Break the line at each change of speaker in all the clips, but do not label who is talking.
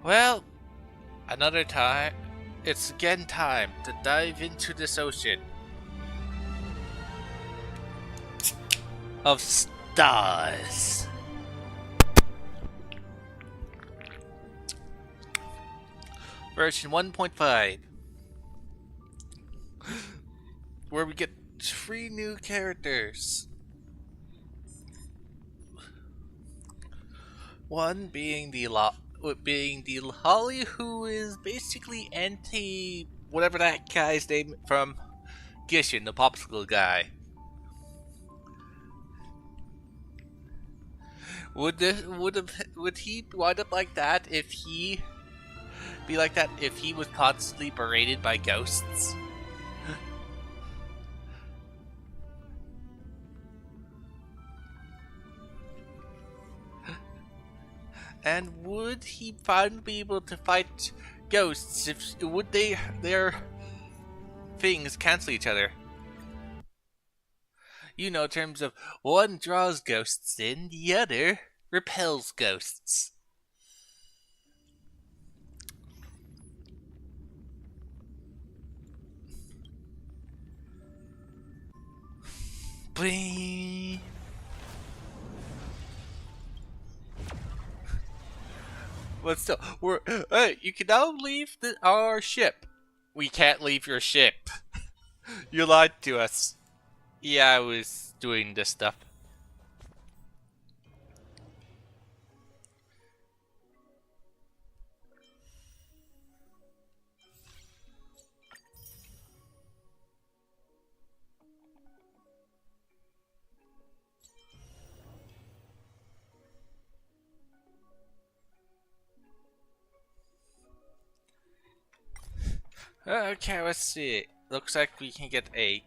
Well, another time. It's again time to dive into this ocean of stars. Version 1.5, where we get 3 new characters. One being being the Holly, who is basically anti whatever that guy's name from Gishin, the popsicle guy. Would he wind up like that if he be like that if he was constantly berated by ghosts? And would he finally be able to fight ghosts if would their things cancel each other? You know, in terms of one draws ghosts in, the other repels ghosts. Bling. But still, hey, you can now leave our ship. We can't leave your ship. You lied to us. Yeah, I was doing this stuff. Okay, let's see. Looks like we can get a.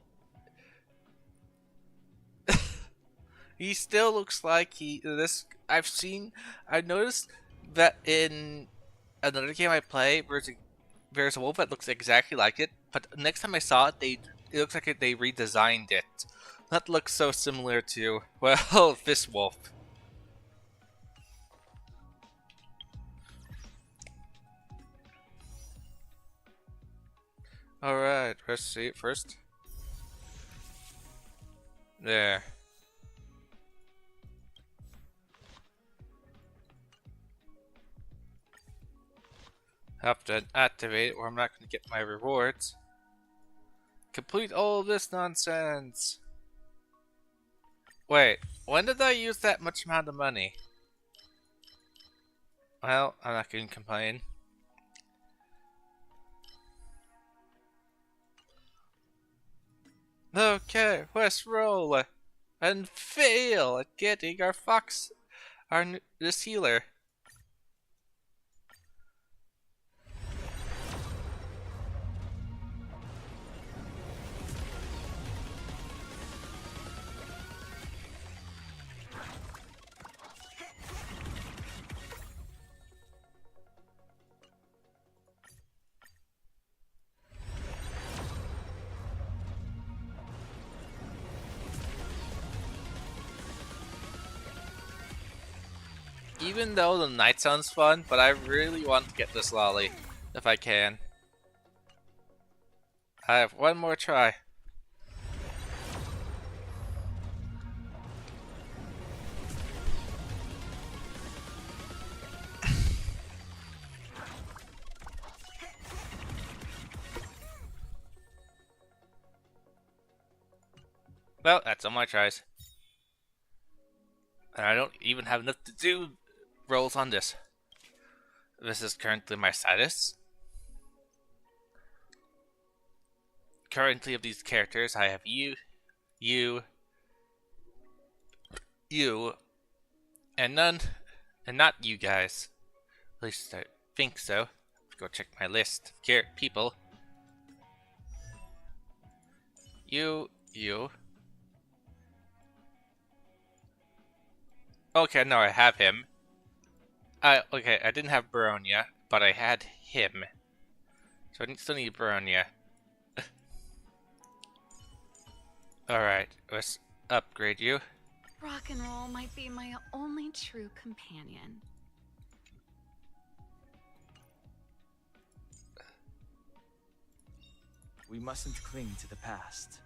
He still looks like this. I've noticed that in another game I play, there's a wolf that looks exactly like it. But next time I saw it, it looks like they redesigned it. That looks so similar to, well, this wolf. Alright, let's see it first. There. Have to activate it or I'm not going to get my rewards. Complete all of this nonsense. Wait, when did I use that much amount of money? Well, I'm not going to complain. Okay, let's roll and fail at getting our fox, this healer. Even though the night sounds fun, but I really want to get this lolly, if I can. I have one more try. Well, that's all my tries. And I don't even have enough to do rolls on this. This is currently my status. Currently of these characters, I have you, and none, and not you guys. At least I think so. Go check my list of people. You. Okay, no, I have him. Okay, I didn't have Baronia, but I had him. So I still need Baronia. Alright, let's upgrade you.
Rock and roll might be my only true companion. We mustn't cling to the past.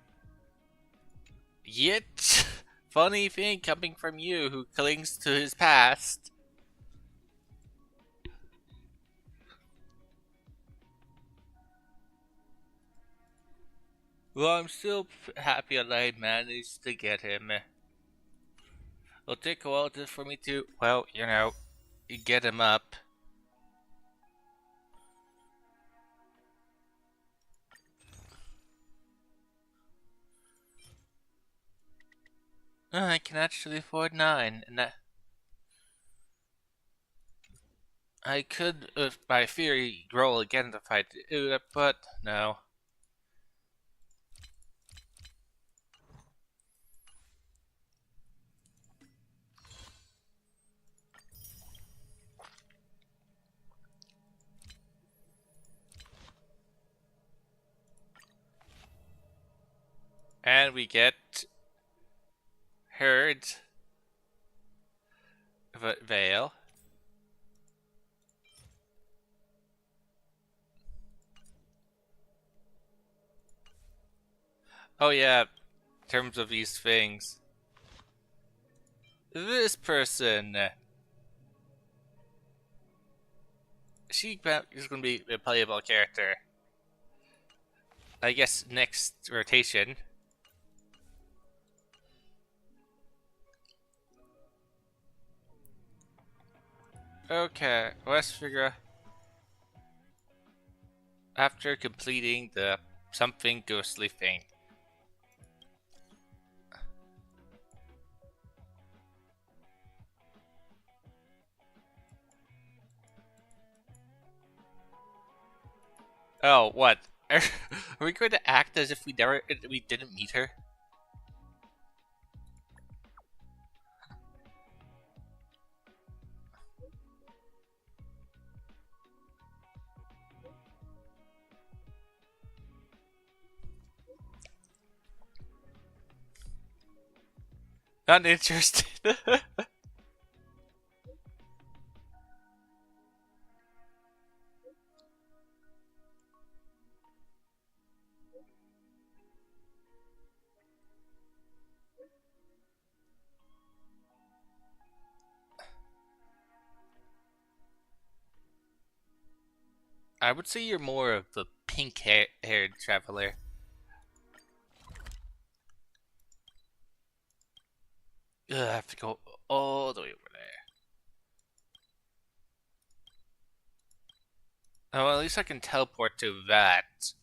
Yet, funny thing coming from you who clings to his past. Well, I'm still happy that I managed to get him. It'll take a while just for me to, well, get him up. I can actually afford 9, and I could, by theory, roll again if I do that, but no. And we get Herd Veil. Oh yeah, in terms of these things. This person, she is going to be a playable character. I guess next rotation. Okay, let's figure. After completing the something ghostly thing. Oh, what? Are we going to act as if we didn't meet her? Not interested. I would say you're more of the pink-haired traveler. Ugh, I have to go all the way over there. Oh, well, at least I can teleport to that.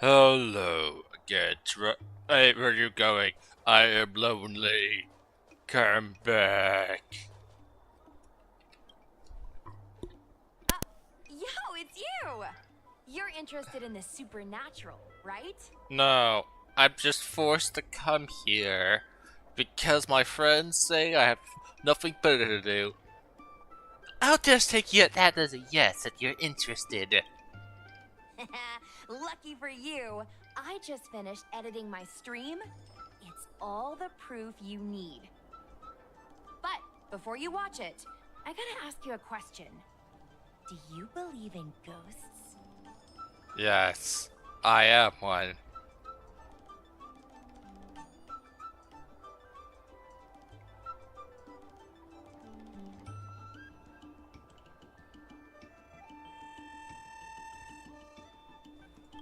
Hello, Getra. Hey, where are you going? I am lonely. Come back.
Yo, it's you! You're interested in the supernatural, right?
No, I'm just forced to come here because my friends say I have nothing better to do. I'll just take that as a yes that you're interested.
Lucky for you, I just finished editing my stream. It's all the proof you need. But before you watch it, I gotta ask you a question. Do you believe in ghosts?
Yes, I am one.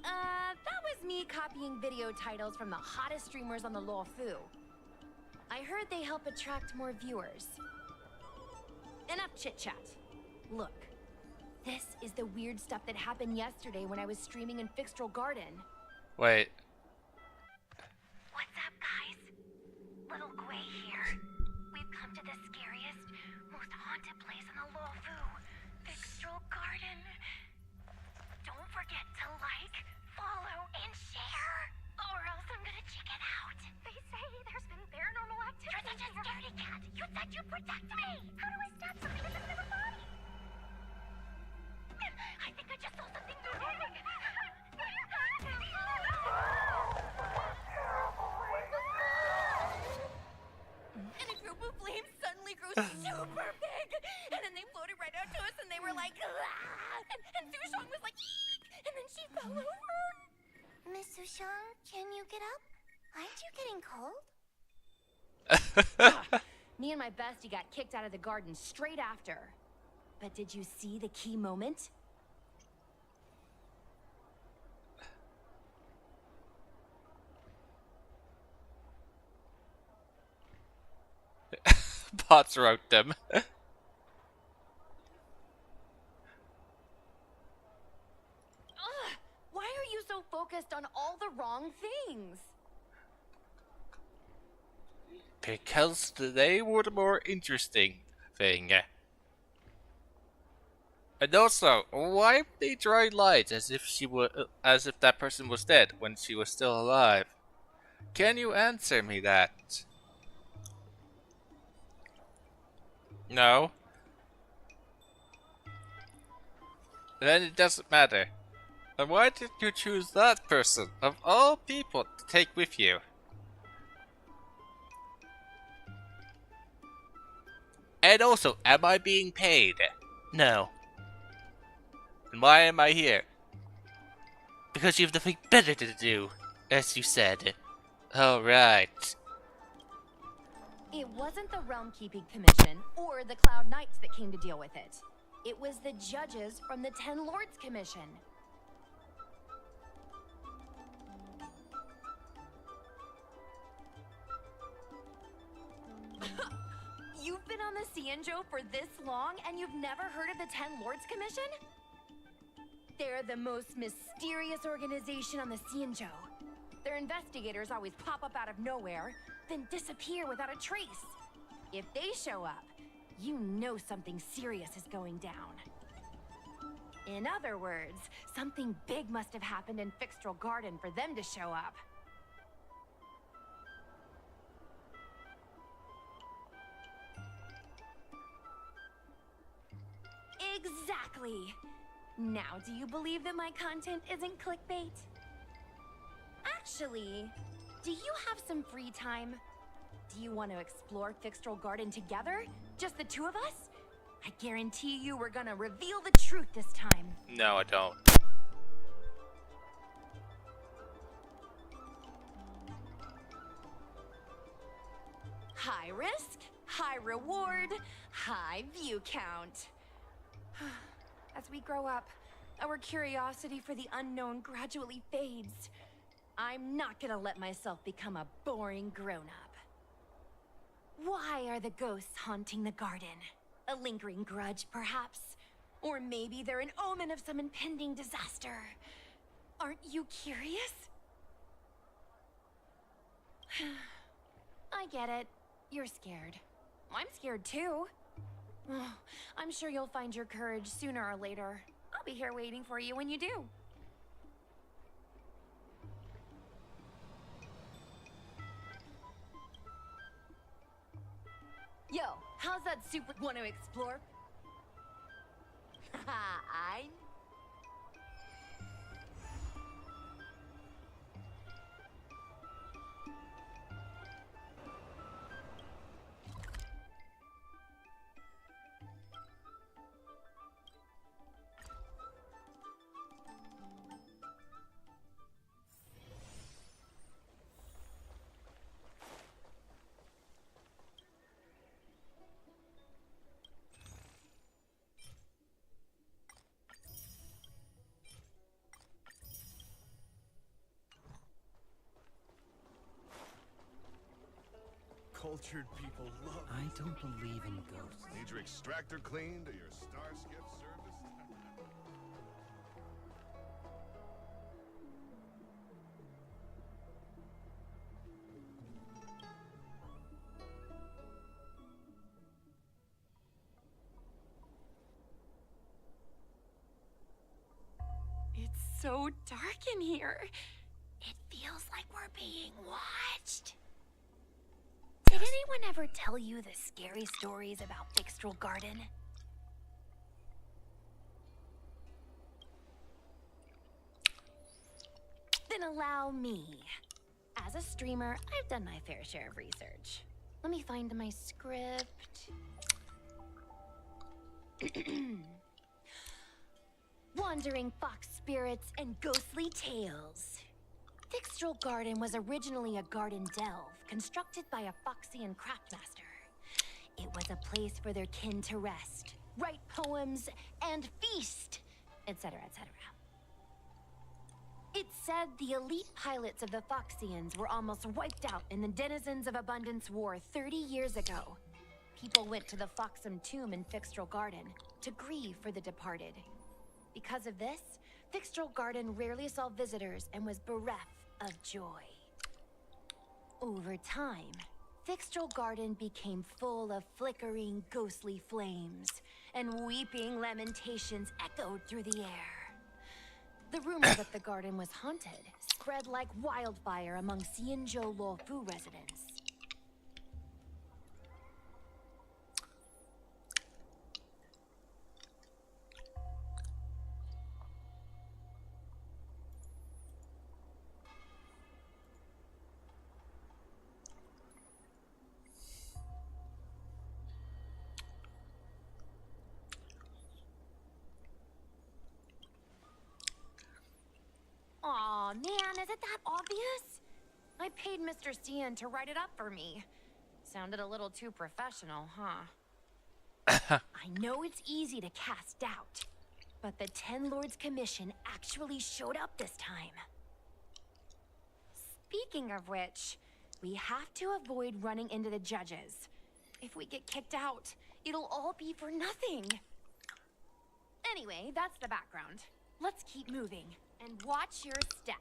That was me copying video titles from the hottest streamers on the Luofu. I heard they help attract more viewers. Enough chit-chat. Look, this is the weird stuff that happened yesterday when I was streaming in Fixtral Garden.
Wait.
What's up, guys? Little Gwei here. We've come to the scariest, most haunted place in the Luofu, Fixtral Garden. Don't forget to like, follow, and share, or else I'm gonna check it out. They say there's been paranormal activity. You're such a scaredy cat. You said you'd protect me. How do I stop something that's in my body? I think I just saw something moving. Sean, can you get up? Aren't you getting cold?
Me and my bestie got kicked out of the garden straight after. But did you see the key moment?
Bots wrote them.
Ugh, why are you so focused on all the wrong things?
Because they were the more interesting thing. And also, why would they draw lights as if as if that person was dead when she was still alive? Can you answer me that? No? Then it doesn't matter. And why did you choose that person, of all people, to take with you? And also, am I being paid? No. And why am I here? Because you have nothing better to do, as you said. Alright.
It wasn't the Realm Keeping Commission or the Cloud Knights that came to deal with it. It was the judges from the Ten Lords Commission. You've been on the Cienjo for this long and you've never heard of the Ten Lords Commission? They're the most mysterious organization on the Cienjo. Their investigators always pop up out of nowhere, then disappear without a trace. If they show up, you know something serious is going down. In other words, something big must have happened in Fixtral Garden for them to show up. Exactly. Now, do you believe that my content isn't clickbait? Actually, do you have some free time? Do you want to explore Fixtral Garden together? Just the two of us? I guarantee you we're gonna reveal the truth this time.
No, I don't.
High risk, high reward, high view count. As we grow up, our curiosity for the unknown gradually fades. I'm not gonna let myself become a boring grown-up. Why are the ghosts haunting the garden? A lingering grudge, perhaps? Or maybe they're an omen of some impending disaster. Aren't you curious? I get it. You're scared. I'm scared too. I'm sure you'll find your courage sooner or later. I'll be here waiting for you when you do. Yo, how's that super want to explore? Haha, I...
Cultured people love.
I don't believe in ghosts.
Need your extractor cleaned or your Starskip serviced?
It's so dark in here. It feels like we're being watched. Did anyone ever tell you the scary stories about Fixtral Garden? Then allow me. As a streamer, I've done my fair share of research. Let me find my script. Wandering fox spirits and ghostly tales. Fixtral Garden was originally a garden delve constructed by a Foxian craftmaster. It was a place for their kin to rest, write poems, and feast, etc., etc. It said the elite pilots of the Foxians were almost wiped out in the Denizens of Abundance War 30 years ago. People went to the Foxum tomb in Fixtral Garden to grieve for the departed. Because of this, Fixtral Garden rarely saw visitors and was bereft of joy. Over time, Fixtral Garden became full of flickering, ghostly flames, and weeping lamentations echoed through the air. The rumor that the garden was haunted spread like wildfire among Xianzhou Luofu residents. Aw, man, is it that obvious? I paid Mr. Cian to write it up for me. Sounded a little too professional, huh? I know it's easy to cast doubt, but the Ten Lords Commission actually showed up this time. Speaking of which, we have to avoid running into the judges. If we get kicked out, it'll all be for nothing. Anyway, that's the background. Let's keep moving. And watch your step.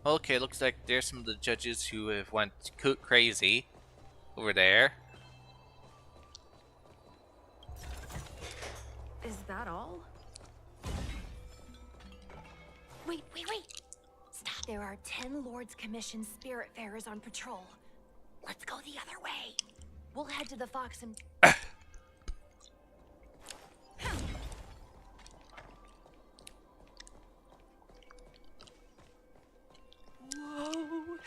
Okay, looks like there's some of the judges who have went crazy over there.
Is that all? Wait. Stop. There are 10 Lords Commission Spiritfarers on patrol. Let's go the other way. We'll head to the Fox and... Whoa!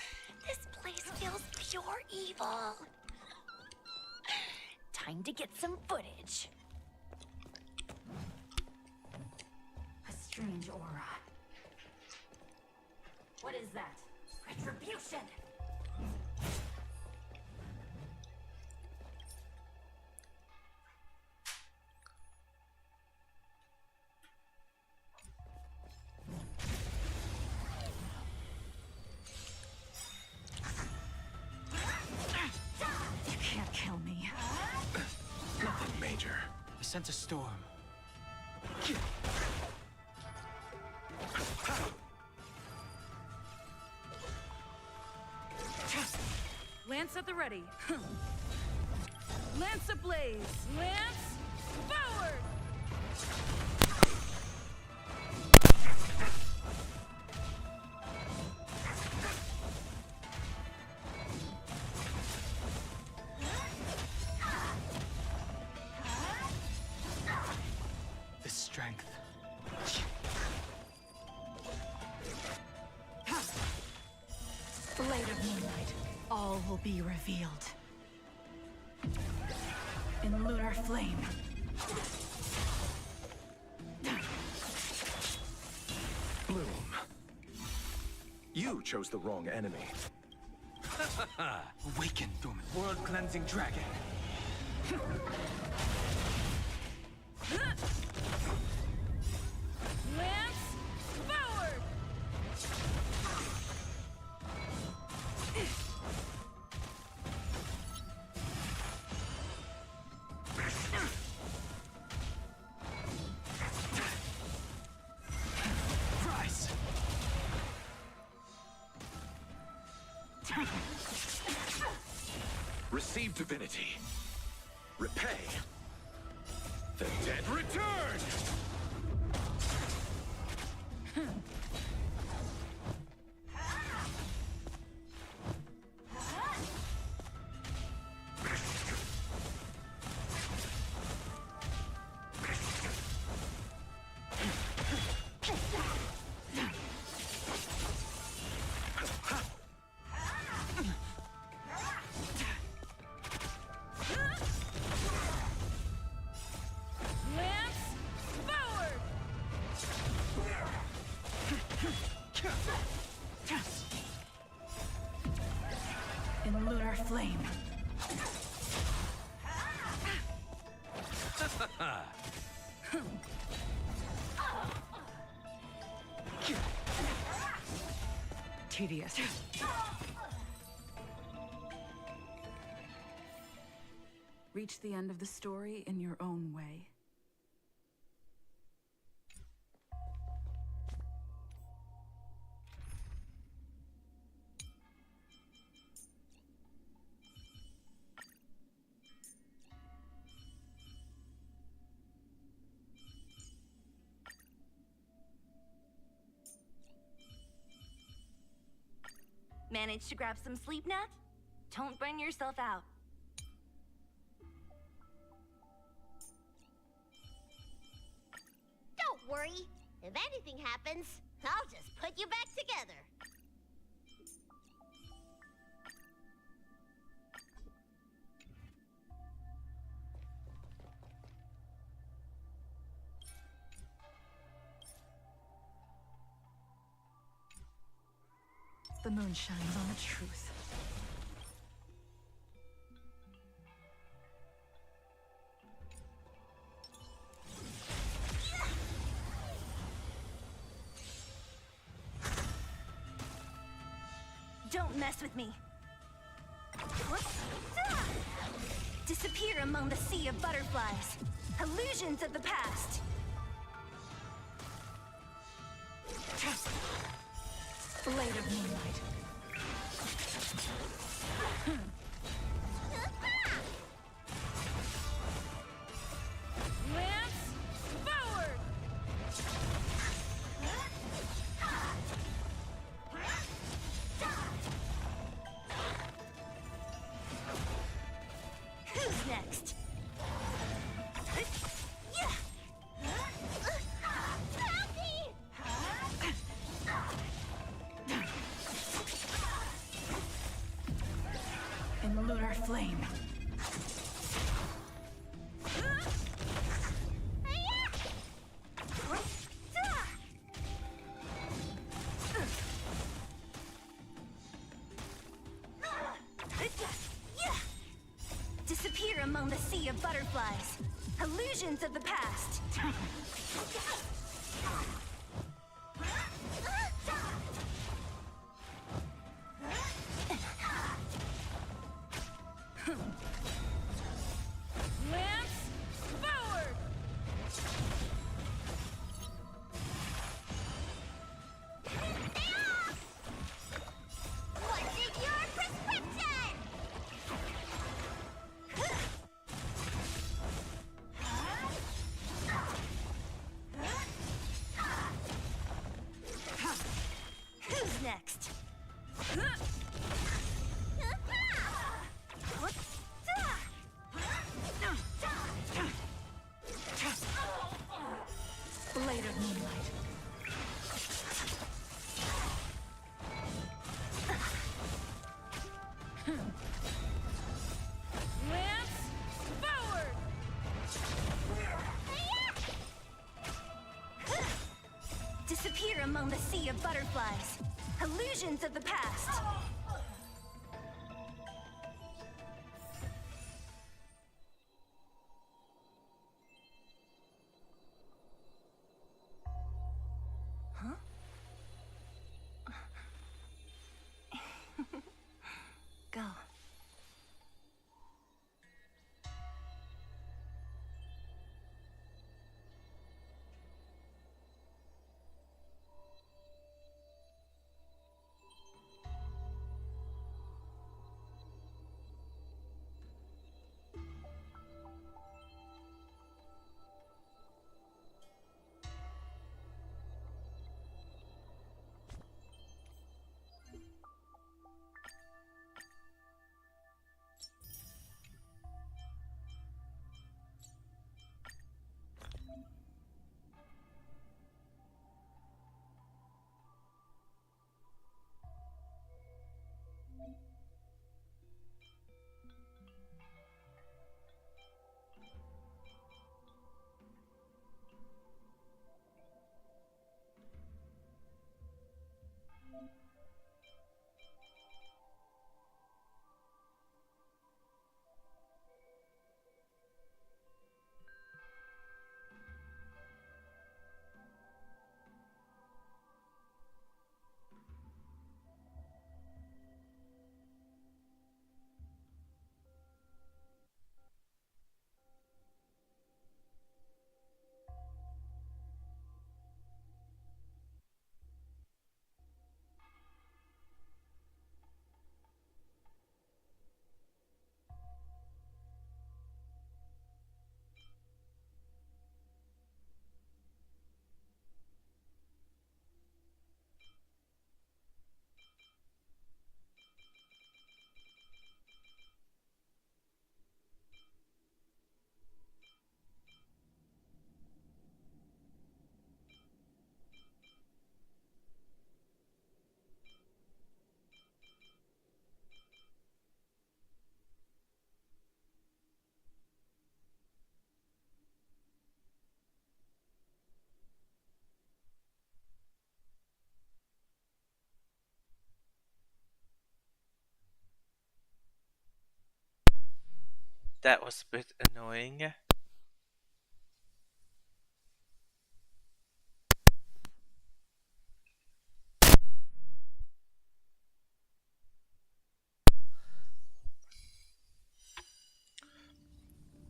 This place feels pure evil. Time to get some footage. A strange aura. What is that? Retribution! You can't kill me.
Nothing major. I sense a storm.
Lance at the ready. Lance ablaze. Lance forward!
This strength.
Blade of moonlight. All will be revealed. In lunar flame.
Bloom. You chose the wrong enemy.
Awaken, dormant world-cleansing dragon.
Lance forward!
Rise.
receive divinity. Repay. The dead return!
Lance forward! In lunar flame. Tedious. Reach the end of the story in your own way.
Managed to grab some sleep, Nat? Don't burn yourself out.
Don't worry. If anything happens, I'll just put you back together.
The moon shines on the truth.
Don't mess with me. Disappear among the sea of butterflies. Illusions of the past.
Blade of moonlight. Lance forward!
Who's next?
In lunar flame.
Disappear among the sea of butterflies. Illusions of the past.
Lance forward!
What's in your prescription?
Who's next?
Blade of moonlight. Lance forward!
Disappear among the sea of butterflies. Illusions of the past. Huh? Go.
That was a bit annoying.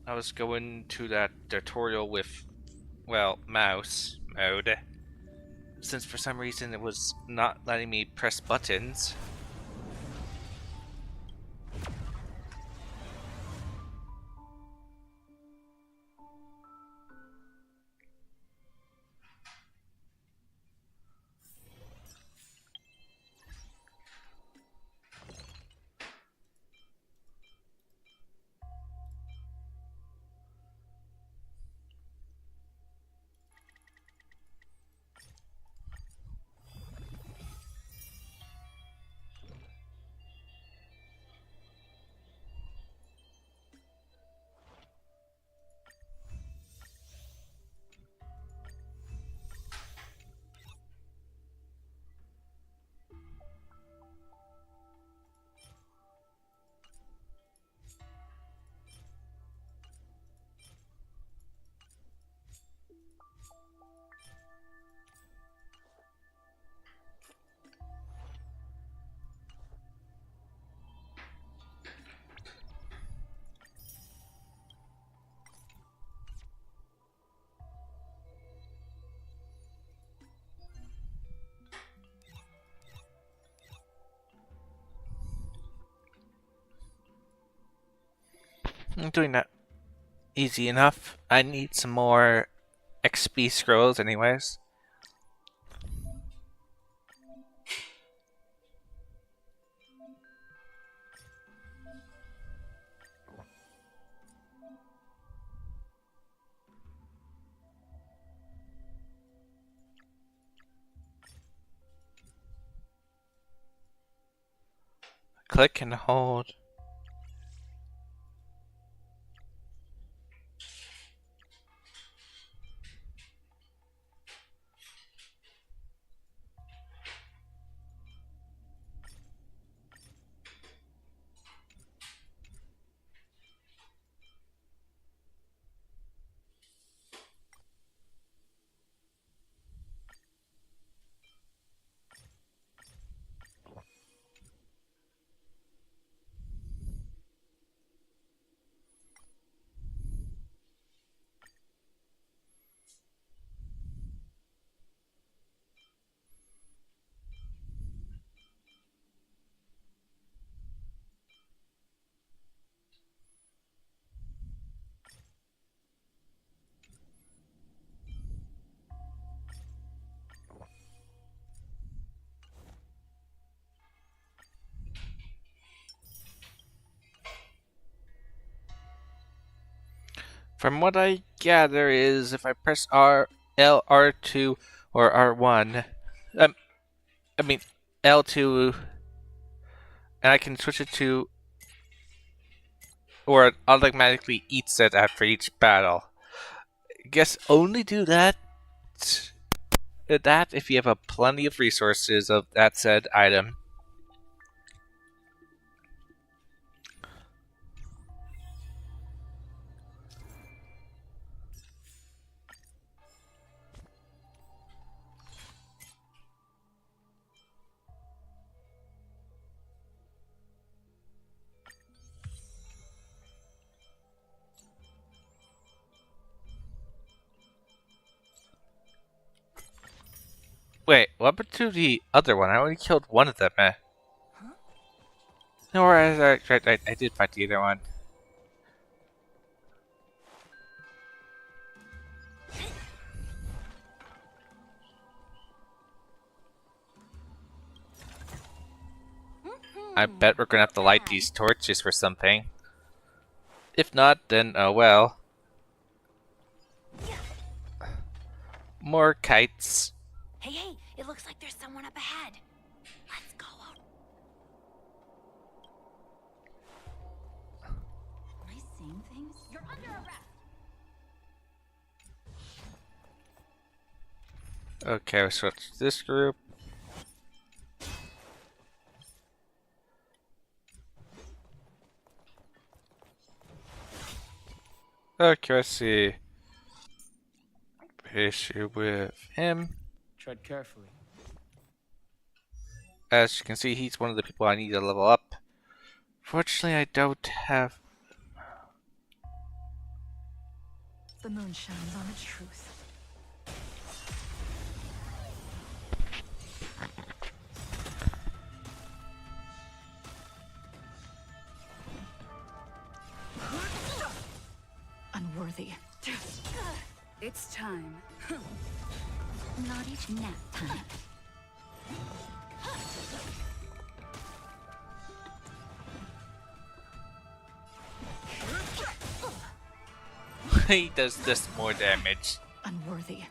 I was going to that tutorial with, well, mouse mode, since for some reason it was not letting me press buttons. I'm doing that easy enough. I need some more XP scrolls anyways. Click and hold. From what I gather is if I press L, R2, or R1, I mean L2, and I can switch it to, or it automatically eats it after each battle. I guess only do that if you have a plenty of resources of that said item. Wait, what happened to the other one? I only killed one of them. No, I did fight the other one. I bet we're gonna have to light these torches for something. If not, then oh well. More kites.
Hey, hey, it looks like there's someone up ahead. Let's go out.
Am I seeing things?
You're under arrest.
Okay, we'll switch to this group. Accuracy. Issue with him.
Tread carefully.
As you can see, he's one of the people I need to level up. Fortunately, I don't have...
The moon shines on its truth. Unworthy. It's time.
Not each nap time.
He does this more damage.
Unworthy.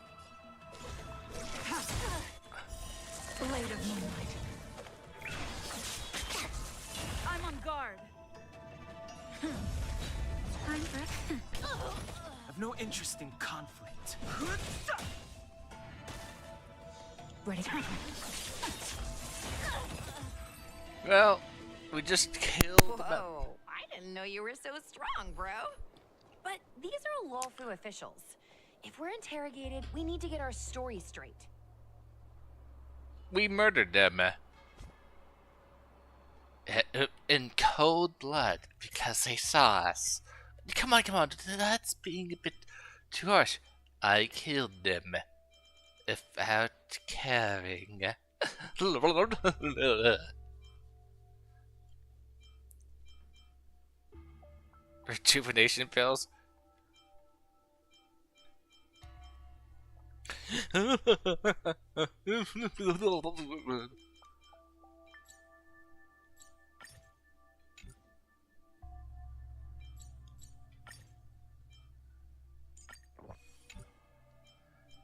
Blade of moonlight. I'm on guard.
Time for
I've no interest in conflict.
Ready.
Well, we just killed...
Whoa, I didn't know you were so strong, bro. But these are Lawfu officials. If we're interrogated, we need to get our story straight.
We murdered them. In cold blood because they saw us. Come on, that's being a bit too harsh. I killed them without caring. Rejuvenation pills.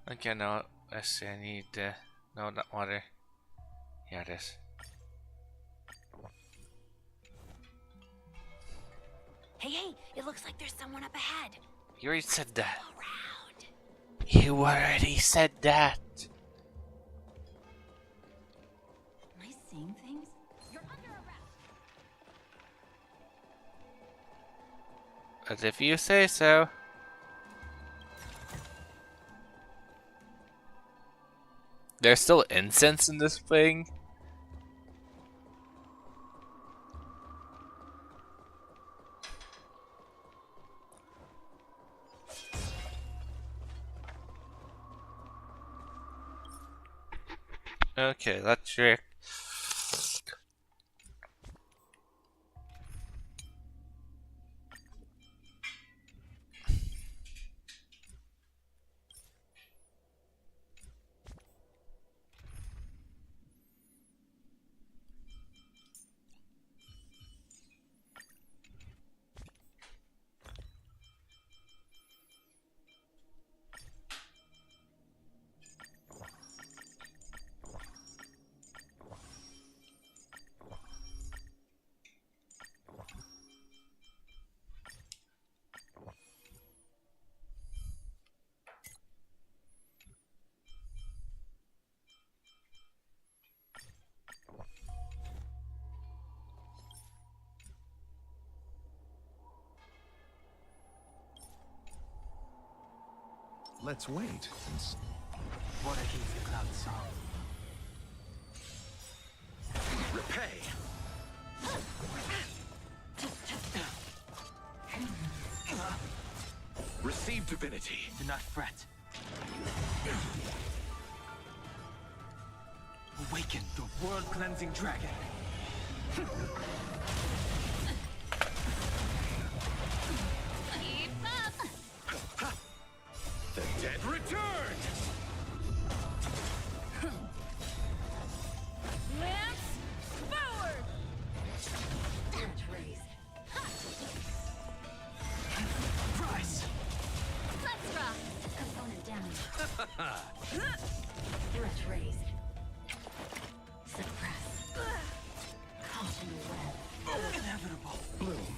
Okay, no, let's see, I need, no, not water. Here it is.
Hey, it looks like there's someone up ahead.
You already said that.
Around.
You already said that.
Am I seeing things? You're under arrest.
As if you say so. There's still incense in this thing. Okay, let's check.
Let's wait.
What I gave the cloud song.
Repay. Receive divinity.
Do not fret. Awaken the world-cleansing dragon.
Keep up!
The dead returned!
Lance forward!
Damage raised.
Rise!
Let's rock!
Component damage. Threat raised. Suppress. Caught in the web.
Inevitable.
Bloom.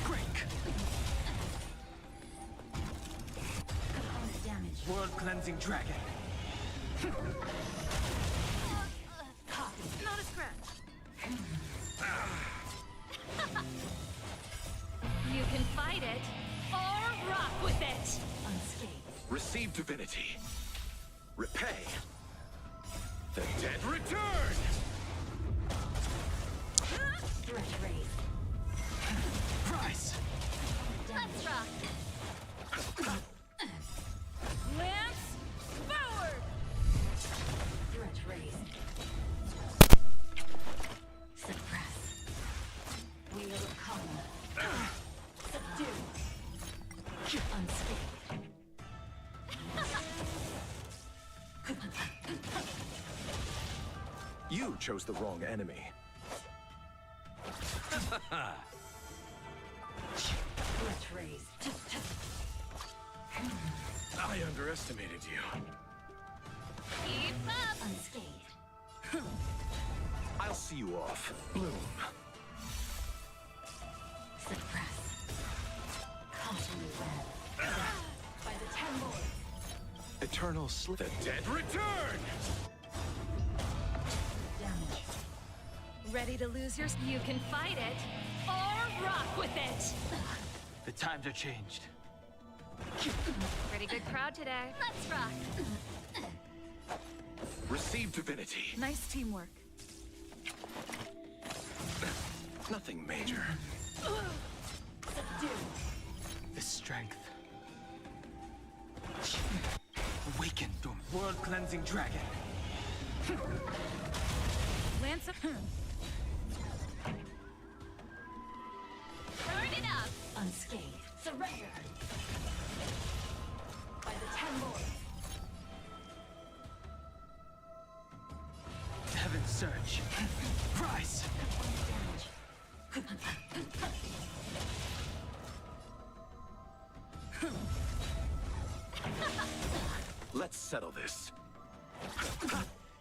Break.
Component damage.
World-cleansing dragon.
Caught.
can fight it or rock with it.
Unscathed.
Receive divinity. Repay. The dead return!
Threat raised.
Price!
Let's rock.
Lance forward.
Threat raised. Suppress. Wheel of Karma. Subdue. Unscathed.
You chose the wrong enemy.
Threat raised.
I underestimated you.
Keep up.
Unscathed.
I'll see you off. Bloom.
Suppress. Cautionary web. By the 10 lords.
Eternal slip. The dead return!
Damage.
Ready to lose your... You can fight it or rock with it.
The times are changed.
Pretty good crowd today.
Let's rock.
Receive divinity.
Nice teamwork.
Nothing major.
Subdue.
The strength. Awaken the world-cleansing dragon.
Lance of...
Turn it up.
Unscathed. Surrender. By the 10 lords.
Heaven's surge. Price!
Damage.
Let's settle this.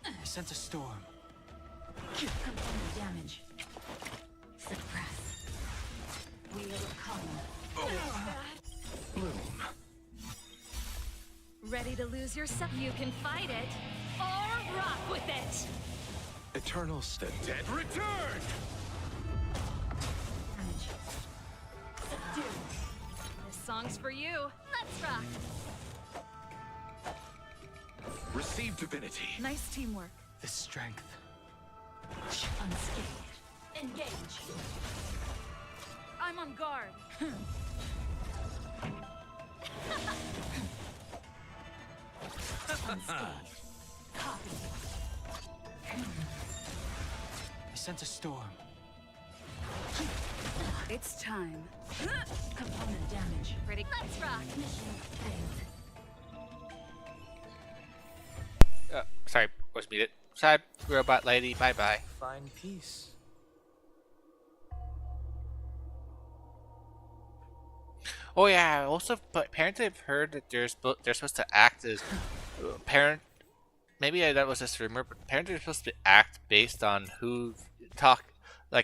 I sense a storm.
Component damage. Suppress. Wheel of Karma.
Bloom.
Ready to lose yourself? You can fight it or rock with it.
Eternal the dead return!
Damage. Subdue.
This song's for you.
Let's rock.
Receive divinity.
Nice teamwork.
The strength.
Unscathed. Engage.
I'm on guard.
Unscathed. Copy.
I sense a storm.
It's time. Component damage.
Pretty...
Let's rock.
Mission failed.
Sorry, was muted. Sorry, robot lady. Bye bye.
Find peace.
Oh yeah. Also, but apparently I've heard that they're supposed to act as parent. Maybe that was just a rumor, but apparently they're supposed to act based on who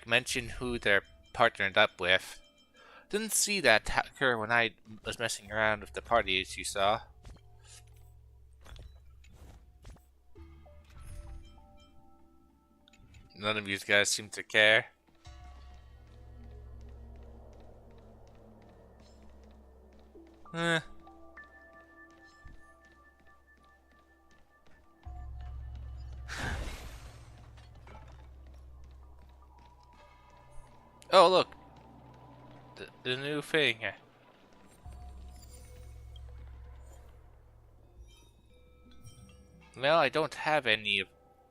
mention who they're partnered up with. Didn't see that occur when I was messing around with the parties you saw. None of you guys seem to care. Eh. Oh look, the new thing. Well, I don't have any of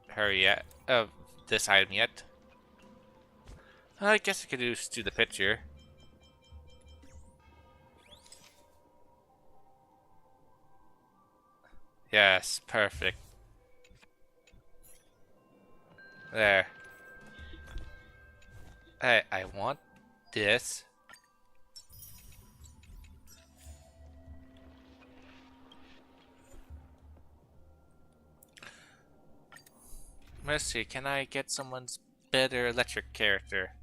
her yet. Of this item yet. I guess I could just do the picture. Yes, perfect. There. Hey, I want this. Let's see, can I get someone's better electric character?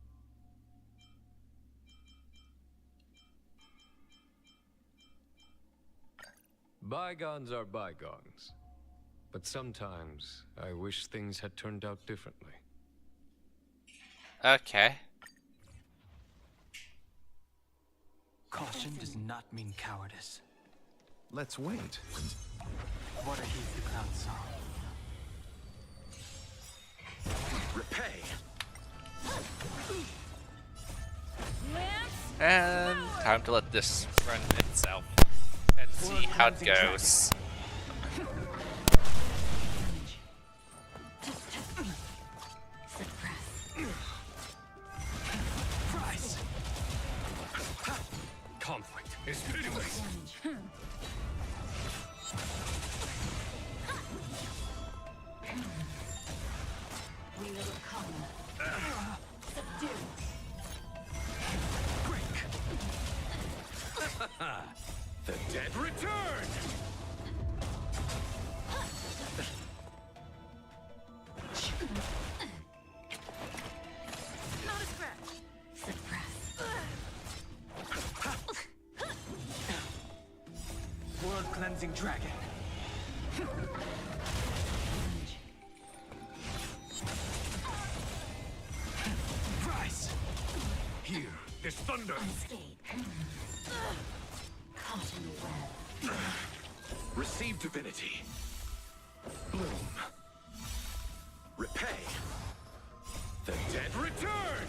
Bygones are bygones. But sometimes I wish things had turned out differently.
Okay.
Caution does not mean cowardice.
Let's wait.
What a heath the crowd saw.
Repay.
And time to let this run itself and see how it goes.
Price. Conflict is pitiless.
We will come. Subdue.
Break. The dead return.
Not a scratch. Suppress.
World cleansing dragon. Rise. Here, there's thunder.
Unscathed. Caught in the web.
Receive divinity. Bloom. Repay.
The dead return.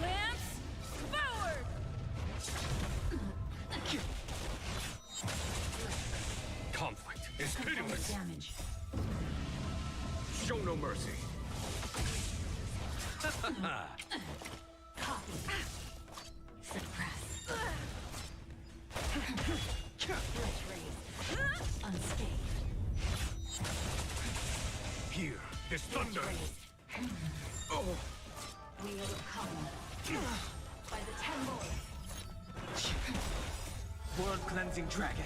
Lance forward.
Conflict is pitiless.
Damage.
Show no mercy.
Copy. Suppress. Let's raise. Unscathed.
Here, there's thunder.
Raised.
Oh,
We will come. By the 10 lords.
world cleansing dragon.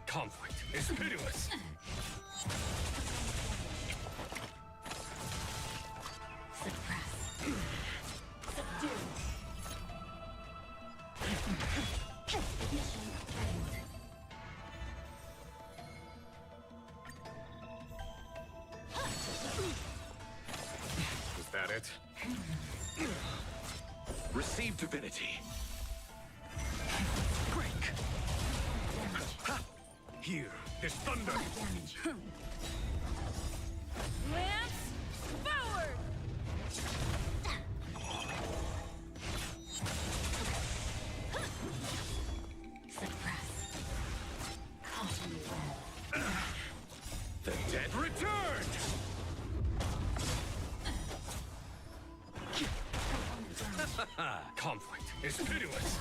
Conflict is pitiless.
Suppress. Subdue. Mission failed.
Was that it? Receive divinity.
Break. Here, there's thunder.
Damage.
Lance, forward!
Suppress. Caught in the web.
The dead returned. Conflict is pitiless.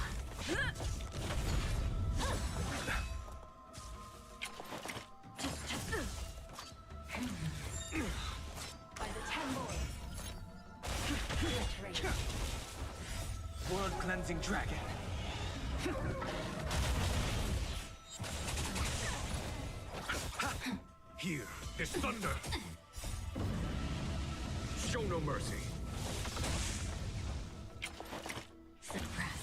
By the 10 lords. Obliterate.
World cleansing dragon. Here, there's thunder. Show no mercy.
Suppress.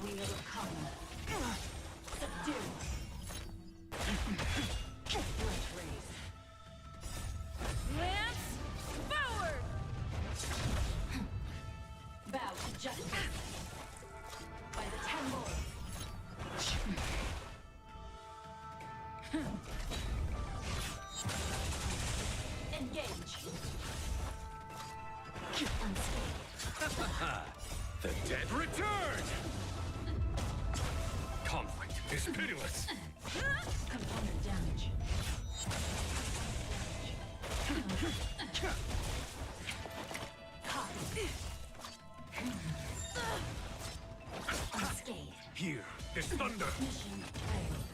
We will come. Subdue. Let's raise.
Lance, forward!
Bow to justice. By the 10 lords. Engage. Unscathed.
The dead return. Conflict is pitiless.
Component damage. Copy. Unscathed.
Here, there's thunder.
Mission failed.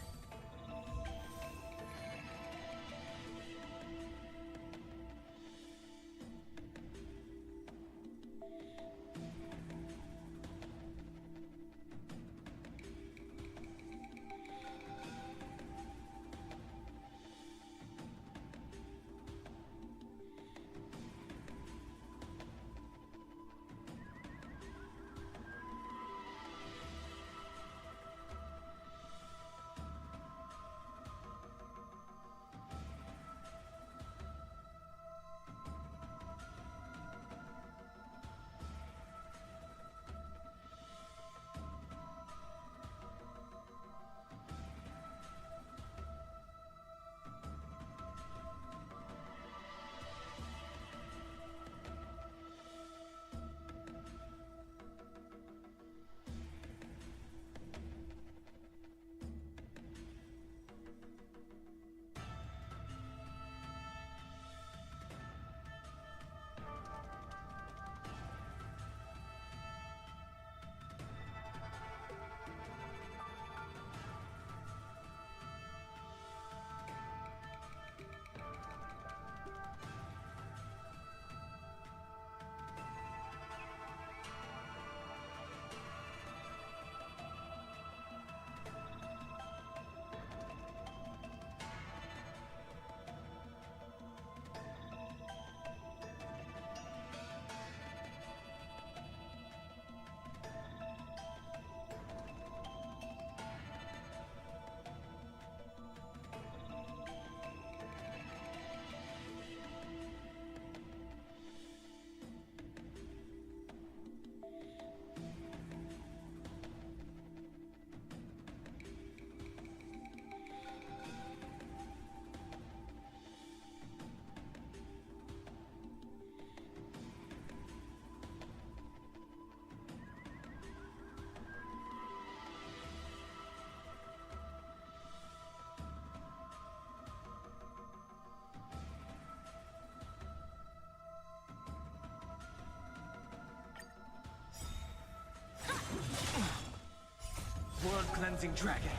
cleansing dragon.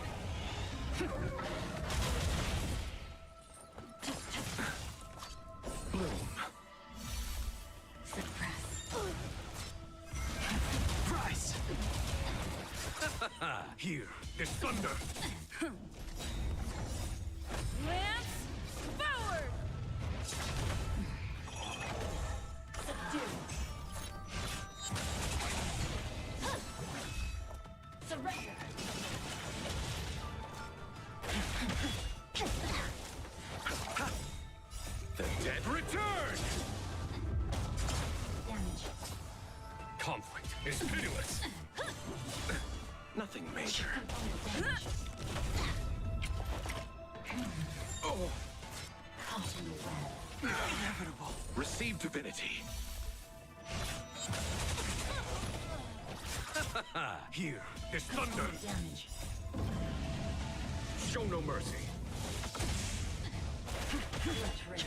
Bloom.
Suppress.
Rise. Here, this thunder.
Lance forward! Subdue. Surrender.
The dead return!
Damage.
Conflict is pitiless. Nothing major.
Component damage.
Oh,
Caught in the web.
Inevitable.
receive divinity.
Here, this thunder.
Damage.
Show no mercy.
Threat raised.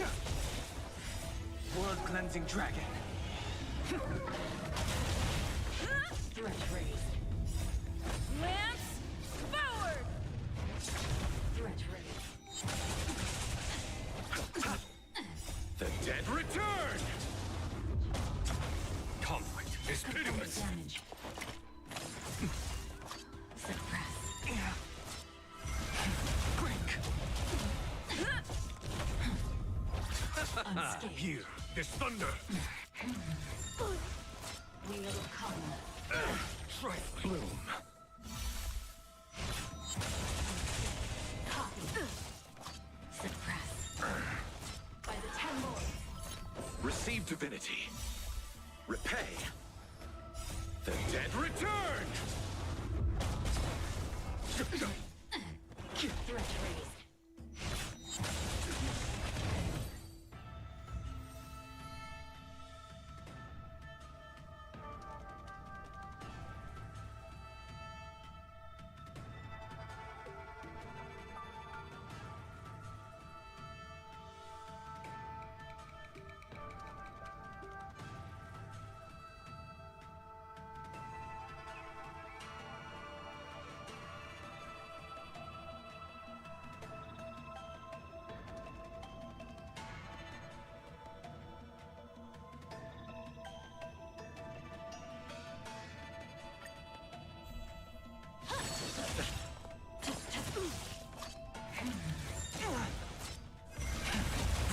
World cleansing dragon.
Threat raised.
Lance forward!
Threat raised.
The dead return! Conflict is pitiless.
Damage. Suppress. Unscathed.
Here, this thunder.
Wheel of Kama.
Trifling.
Bloom.
Copy. Suppress.
By the 10 lords.
Receive divinity. Repay. The dead return!
Threat raised.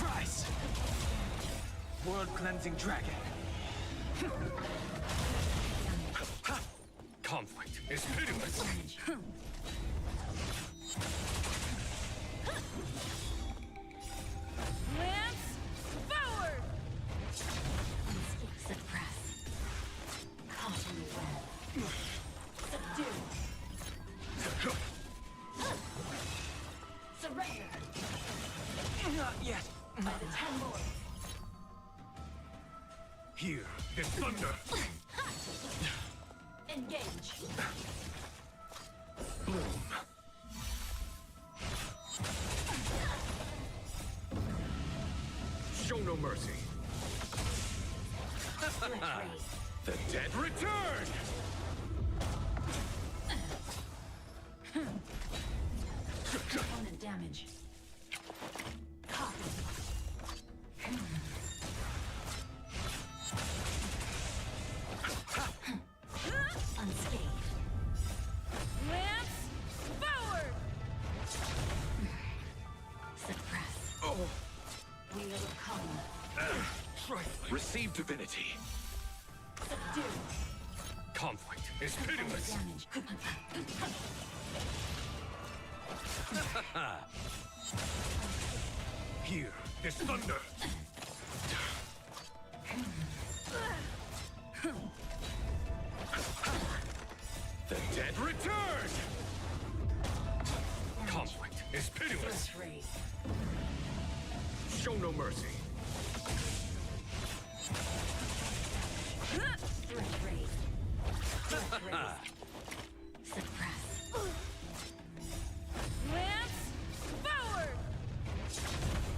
Rise. World cleansing dragon.
Conflict is pitiless.
Damage.
Lance forward!
Unscathed. Suppress. Caught in the web.
Subdue. Surrender.
Not yet.
By the 10 lords.
Here, this thunder.
Engage.
Bloom. Show no mercy.
Threat raised.
The dead return!
Component damage. Copy. Unscathed.
Lance forward!
Suppress.
Oh,
Wheel of Kama.
Trifling.
receive divinity.
Subdue.
Conflict is pitiless.
Damage.
Here, this thunder.
The dead return! Conflict is pitiless.
Threat raised.
Show no mercy.
Threat raised. Threat raised. Suppress.
Lance forward!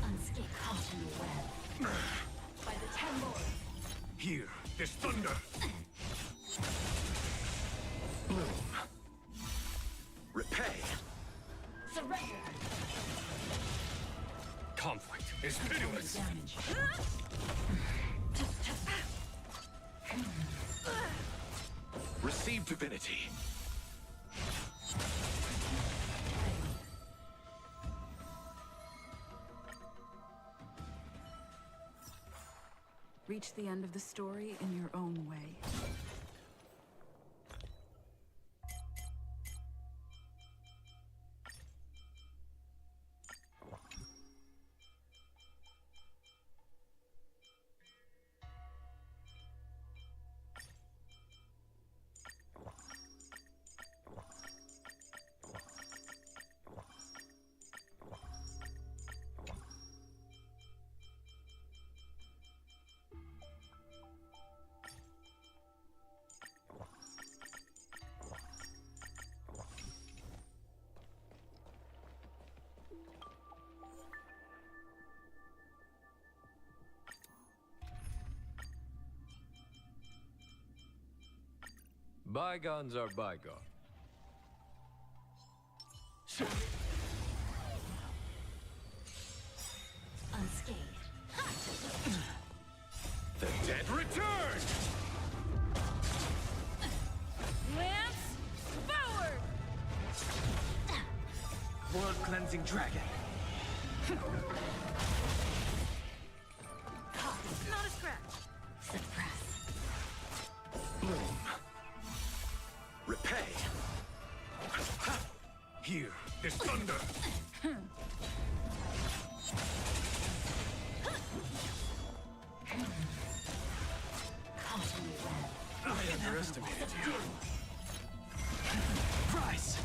Unscathed. Caught in the web.
By the 10 lords.
Here, this thunder.
Bloom. Repay.
Surrender.
Conflict is pitiless.
Damage.
Receive divinity.
Reach the end of the story in your own way.
Bygones are bygones.
Unscathed.
The dead return!
Lance forward!
World cleansing dragon.
Copy. Not a scratch. Suppress.
Bloom. Repay. Here is thunder. I underestimated you. Price.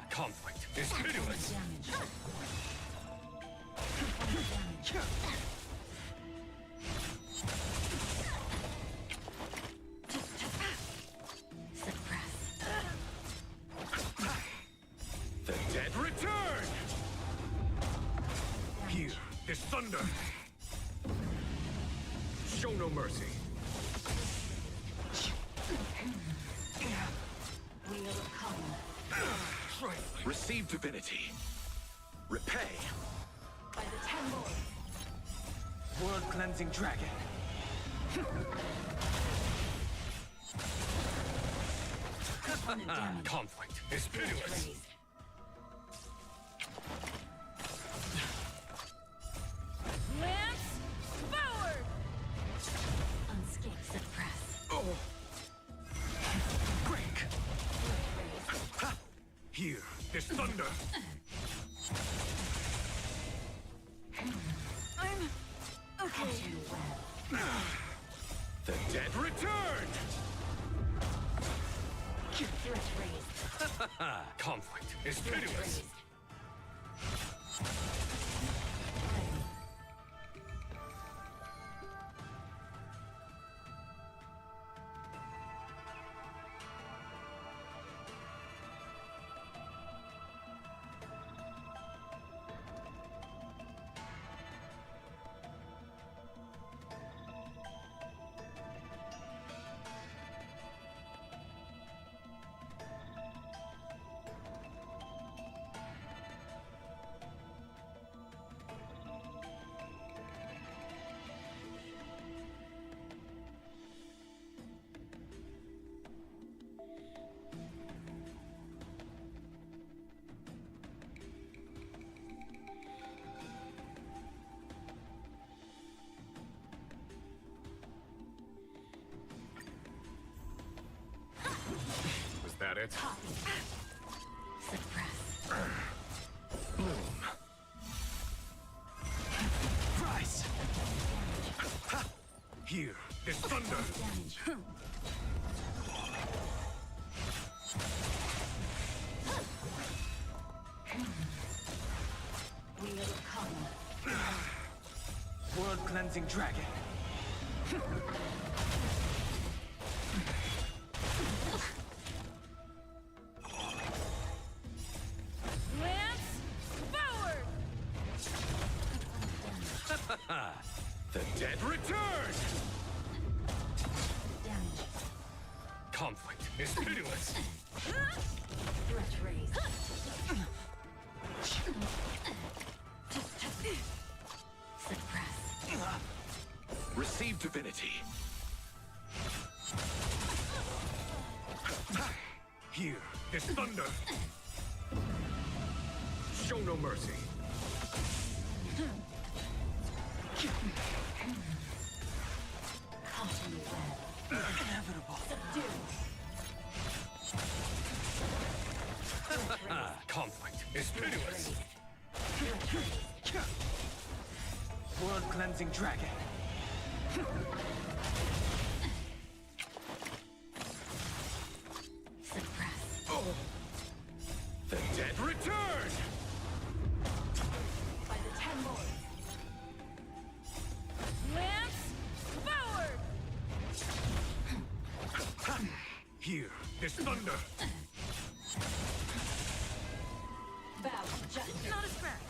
Conflict is pitiless.
Suppress.
The dead return. Here is thunder. Show no mercy.
Wheel of Kama.
Receive divinity. Repay.
By the Ten Lords.
World cleansing dragon.
Conflict is pitiless.
Raised. Lance forward! Unscathed. Suppress.
Oh, break.
Raised.
Here is thunder.
I'm okay. Web.
The dead return.
Threat raised.
Conflict is
Threat
pitiless.
raised.
Was that it?
Copy. Suppress.
Bloom. Price. Here is thunder.
Damage. Wheel of Kama.
World cleansing dragon.
Lance forward!
The dead return.
Damage.
Conflict is pitiless.
Threat raised. Suppress.
Receive divinity. Here is thunder. Show no mercy.
Caught in the web.
Inevitable.
Subdue.
Conflict is pitiless.
Threat raised.
World cleansing dragon.
Suppress.
The dead return.
By the 10 lords. Lance forward!
Here is thunder.
Vow to justice.
Not a scratch.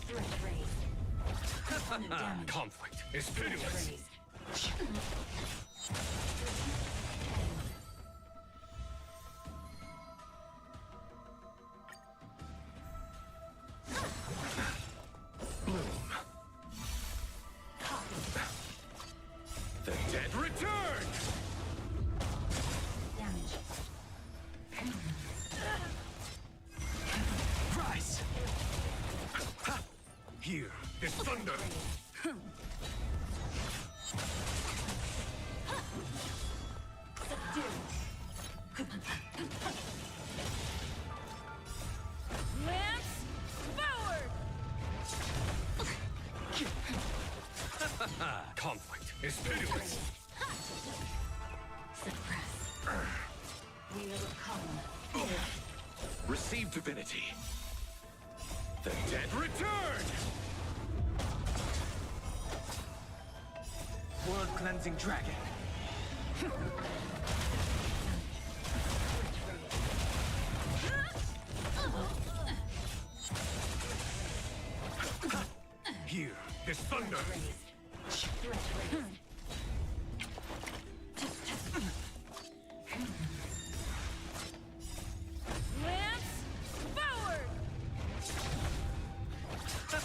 Threat raised. Opponent damage.
Conflict is pitiless.
Raised.
Bloom. The dead return.
Damage.
Rise. Here is thunder.
Subdue.
Lance forward!
Conflict is pitiless.
Suppress. Wheel of calm.
Receive divinity. The dead return.
World cleansing dragon.
Here is thunder.
Threat raised.
Lance forward!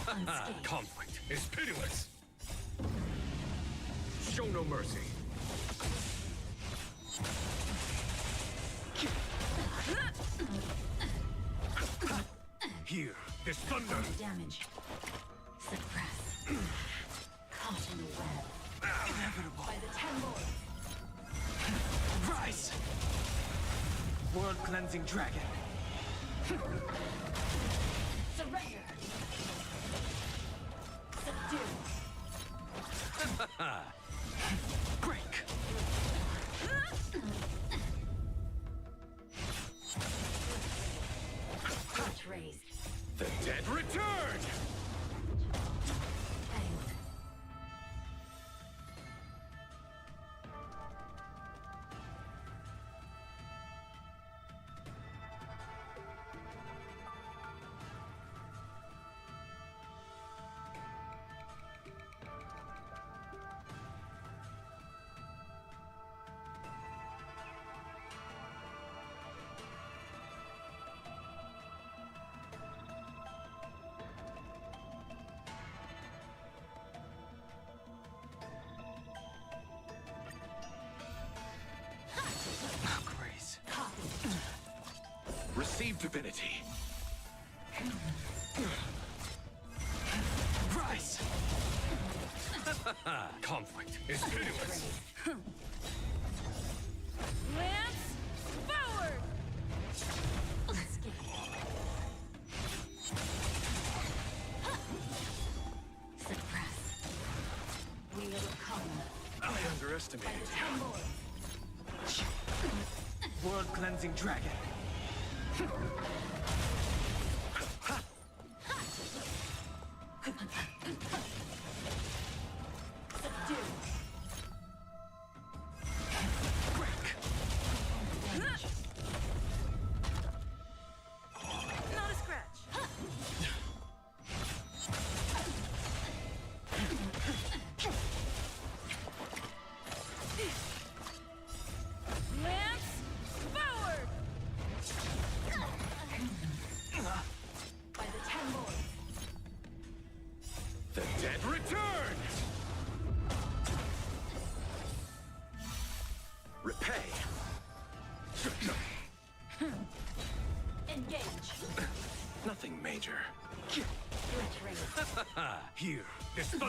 Unscathed.
Conflict is pitiless. Show no mercy. Here is thunder.
Damage. Suppress. Caught in the web.
Inevitable.
By the 10 lords.
Rise. World cleansing dragon.
Surrender! Subdue!
Break.
Threat raised.
The dead return.
Fanged.
Grace.
Receive divinity.
Rise.
Conflict is pitiless.
Lance forward!
Unscathed. Suppress. Wheel of calm.
I underestimated you.
10 lords.
World cleansing dragon.
Subdue!
Break.
Damage.
Not a scratch.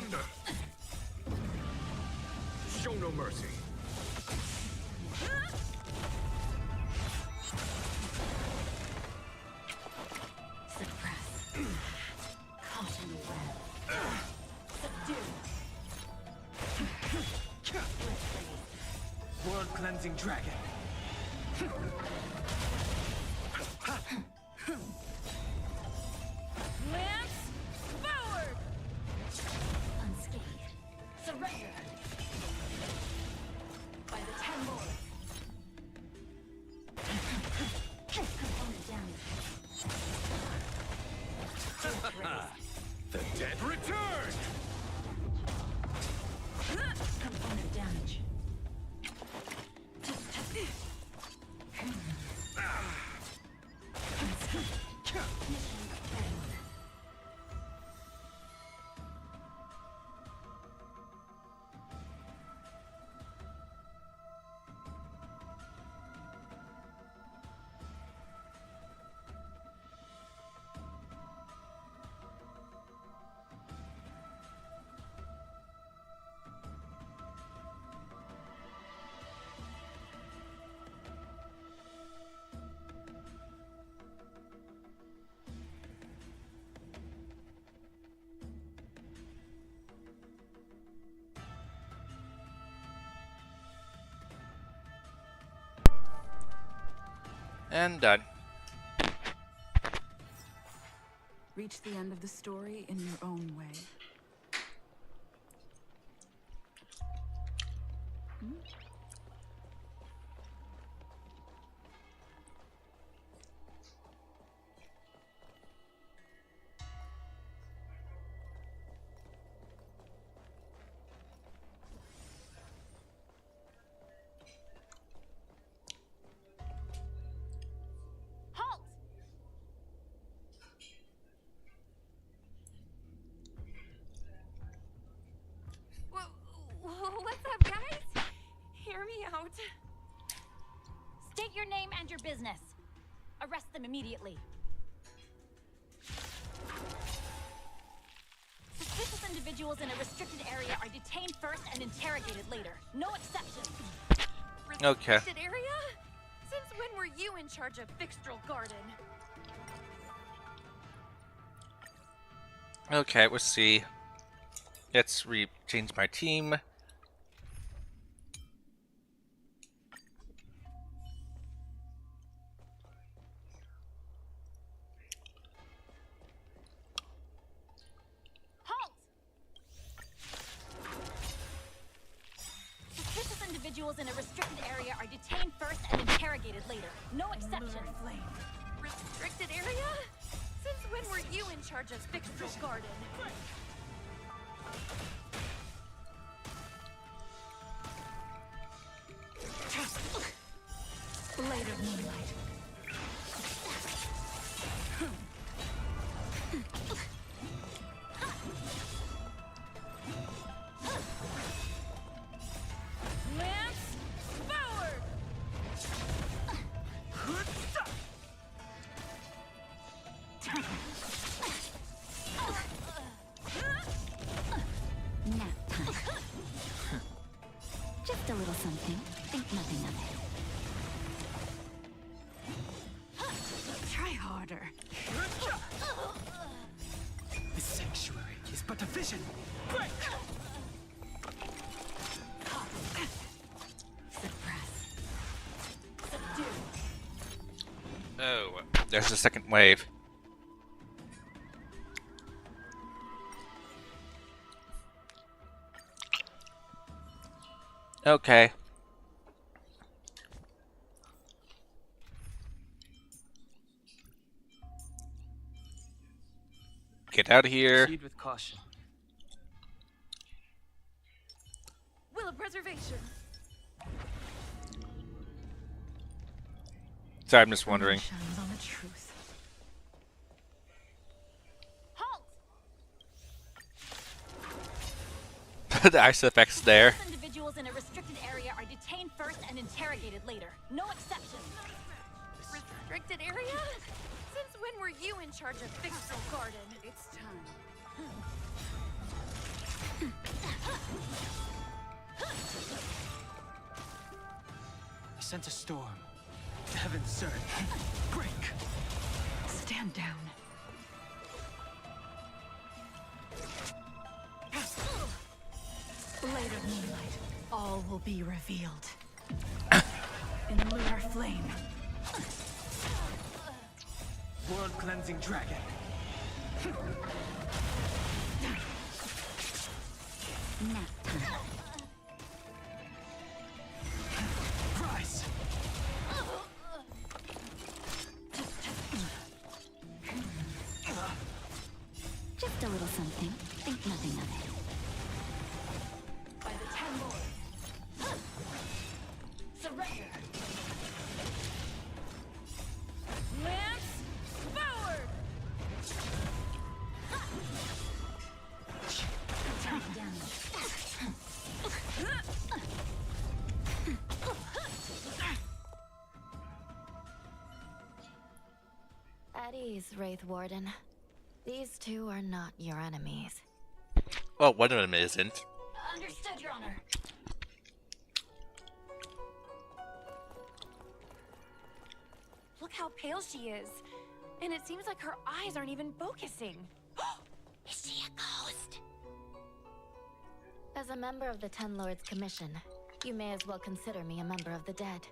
thunder. Show no mercy.
Suppress. Caught in the web. Subdue.
World cleansing dragon.
Lance, forward!
Unscathed. Surrender. By the 10 lords. Component damage.
The dead return!
Component damage.
And done.
Reach the end of the story in your own way.
Halt! What's up, guys? Hear me out.
State your name and your business. Arrest them immediately. Suspicious individuals in a restricted area are detained first and interrogated later. No exceptions.
Okay.
Restricted area? Since when were you in charge of Fixtral Garden?
Okay, let's see. Let's change my team.
Halt! Suspicious individuals in a restricted area are detained first and interrogated later. No exceptions.
Restricted area? Since when were you in charge of Fixtral Garden?
Blade of moonlight.
Lance, forward!
Nap time. Just a little something. Think nothing of it. Try harder.
The sanctuary is but a vision.
Suppress.
Subdue.
Oh, there's a second wave. Okay. Get out of here.
Proceed with caution.
Will of Preservation.
Sorry, I'm just wondering.
Shines on the truth.
Halt!
The ice effects there.
Suspicious individuals in a restricted area are detained first and interrogated later. No exceptions.
Restricted area? Since when were you in charge of Fixtral Garden?
It's time.
sense a storm. Heaven's surge. Break!
Stand down. Later moonlight, all will be revealed. In lunar flame.
World cleansing dragon.
Nap time.
Rise!
Just a little something. Think nothing of it. By the Ten Lords. Surrender. Lance forward. Take down.
At ease, Wraith Warden. These two are not your enemies.
Well, one of them isn't.
Understood, Your Honor.
Look how pale she is. And it seems like her eyes aren't even focusing.
Is she a ghost?
As a member of the Ten Lords Commission, you may as well consider me a member of the dead.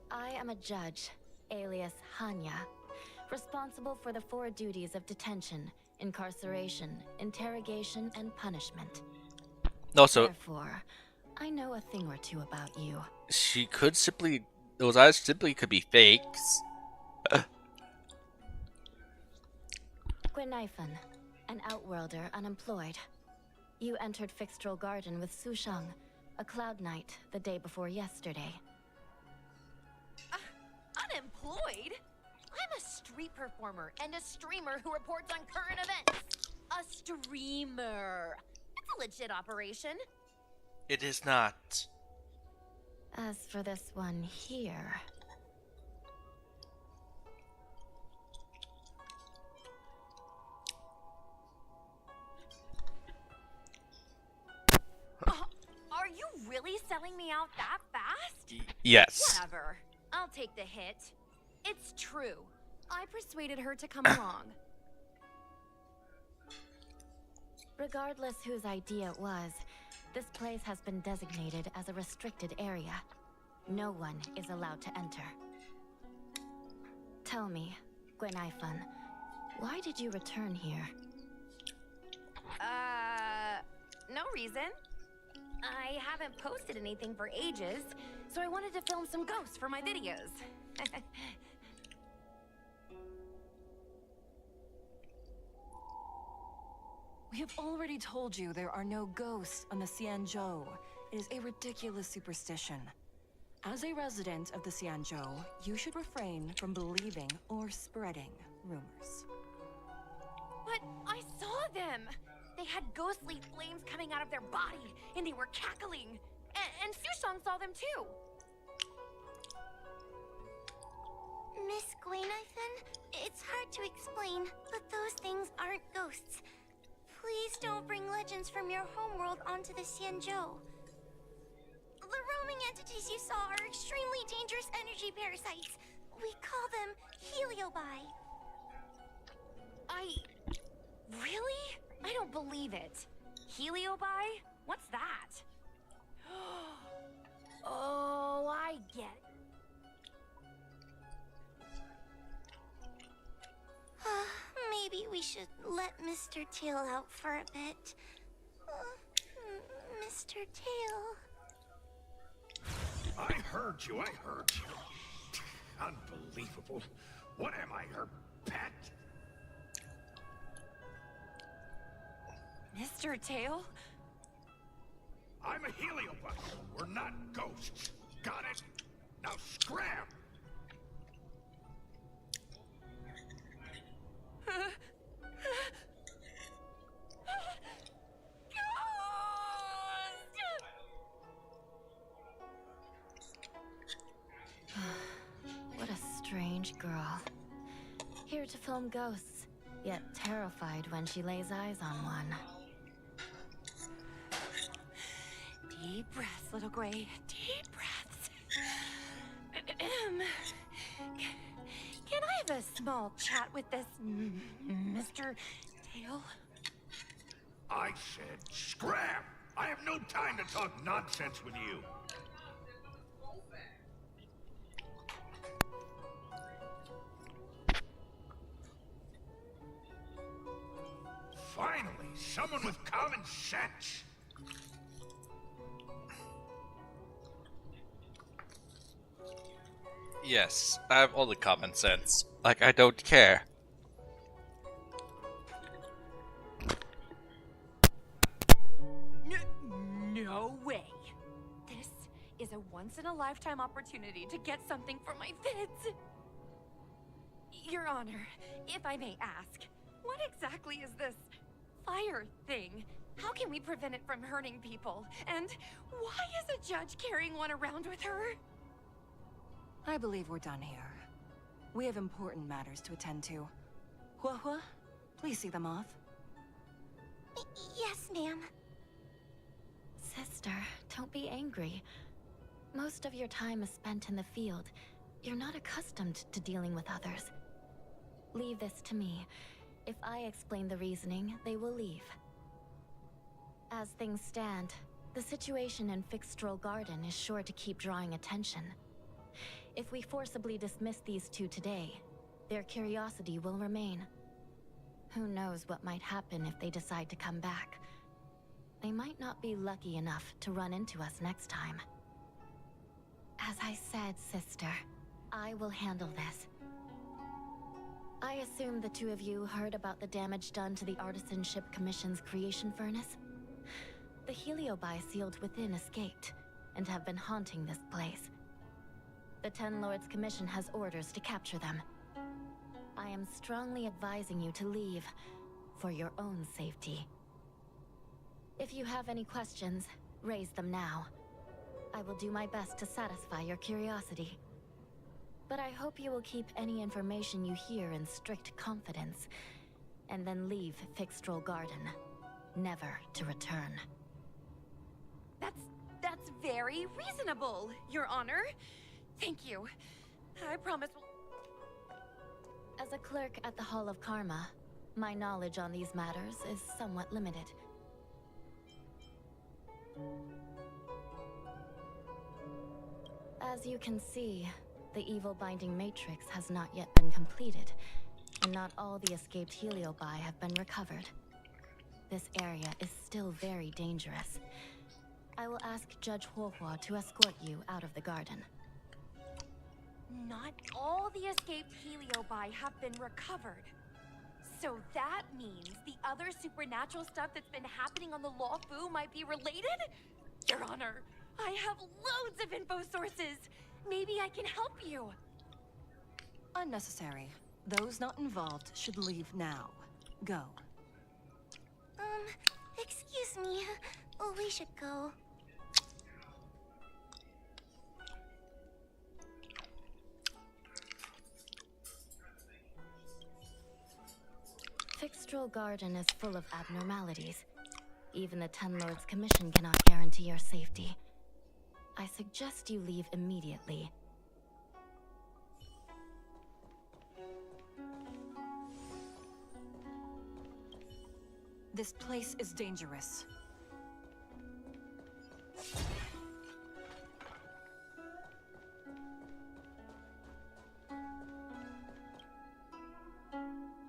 I am a judge, alias Hanya, responsible for the 4 duties of detention, incarceration, interrogation, and punishment.
Also,
Therefore, I know a thing or two about you.
she could simply, those eyes simply could be fakes.
Gwynaifan, an outworlder unemployed. You entered Fixtral Garden with Sushang, a cloud knight, the day before yesterday.
Unemployed? I'm a street performer and a streamer who reports on current events. A streamer. It's a legit operation.
It is not.
As for this one here...
Are you really selling me out that fast?
Yes.
Whatever. I'll take the hit. It's true. I persuaded her to come along.
Regardless whose idea it was, this place has been designated as a restricted area. No one is allowed to enter. Tell me, Gwynaifan, why did you return here?
No reason. I haven't posted anything for ages, so I wanted to film some ghosts for my videos.
We have already told you there are no ghosts on the Xianzhou. It is a ridiculous superstition. As a resident of the Xianzhou, you should refrain from believing or spreading rumors.
But I saw them! They had ghostly flames coming out of their body, and they were cackling. And Sushang saw them too.
Miss Gwynaifan, it's hard to explain, but those things aren't ghosts. Please don't bring legends from your homeworld onto the Xianzhou. The roaming entities you saw are extremely dangerous energy parasites. We call them heliobi.
Really? I don't believe it. Heliobi? What's that? Oh, I get it.
Maybe we should let Mr. Tail out for a bit. Mr. Tail.
I heard you. Unbelievable. What am I, her pet?
Mr. Tail?
I'm a heliobus. We're not ghosts. Got it? Now scram!
What a strange girl. Here to film ghosts, yet terrified when she lays eyes on one.
Deep breaths, little Gray. Deep breaths. have a small chat with this Mr. Tail?
I said scram! I have no time to talk nonsense with you. Finally, someone with common sense.
Yes, I have all the common sense. Like, I don't care.
No way. This is a once-in-a-lifetime opportunity to get something for my vids. Your Honor, if I may ask, what exactly is this fire thing? How can we prevent it from hurting people? And why is a judge carrying one around with her?
I believe we're done here. We have important matters to attend to. Hua, please see them off.
Yes, ma'am.
Sister, don't be angry. Most of your time is spent in the field. You're not accustomed to dealing with others. Leave this to me. If I explain the reasoning, they will leave. As things stand, the situation in Fixstroll Garden is sure to keep drawing attention. If we forcibly dismiss these two today, their curiosity will remain. Who knows what might happen if they decide to come back. They might not be lucky enough to run into us next time. As I said, sister, I will handle this. I assume the two of you heard about the damage done to the Artisanship Commission's creation furnace? The Heliobi sealed within escaped, and have been haunting this place. The Ten Lords Commission has orders to capture them. I am strongly advising you to leave, for your own safety. If you have any questions, raise them now. I will do my best to satisfy your curiosity. But I hope you will keep any information you hear in strict confidence, and then leave Fixstroll Garden, never to return.
That's very reasonable, Your Honor. Thank you. I promise we'll...
As a clerk at the Hall of Karma, my knowledge on these matters is somewhat limited. As you can see, the evil binding matrix has not yet been completed, and not all the escaped Heliobi have been recovered. This area is still very dangerous. I will ask Judge Huohua to escort you out of the garden.
Not all the escaped Heliobi have been recovered. So that means the other supernatural stuff that's been happening on the Law Fu might be related? Your Honor, I have loads of info sources. Maybe I can help you.
Unnecessary. Those not involved should leave now. Go.
Excuse me. We should go.
Fixstroll Garden is full of abnormalities. Even the Ten Lords Commission cannot guarantee your safety. I suggest you leave immediately.
This place is dangerous.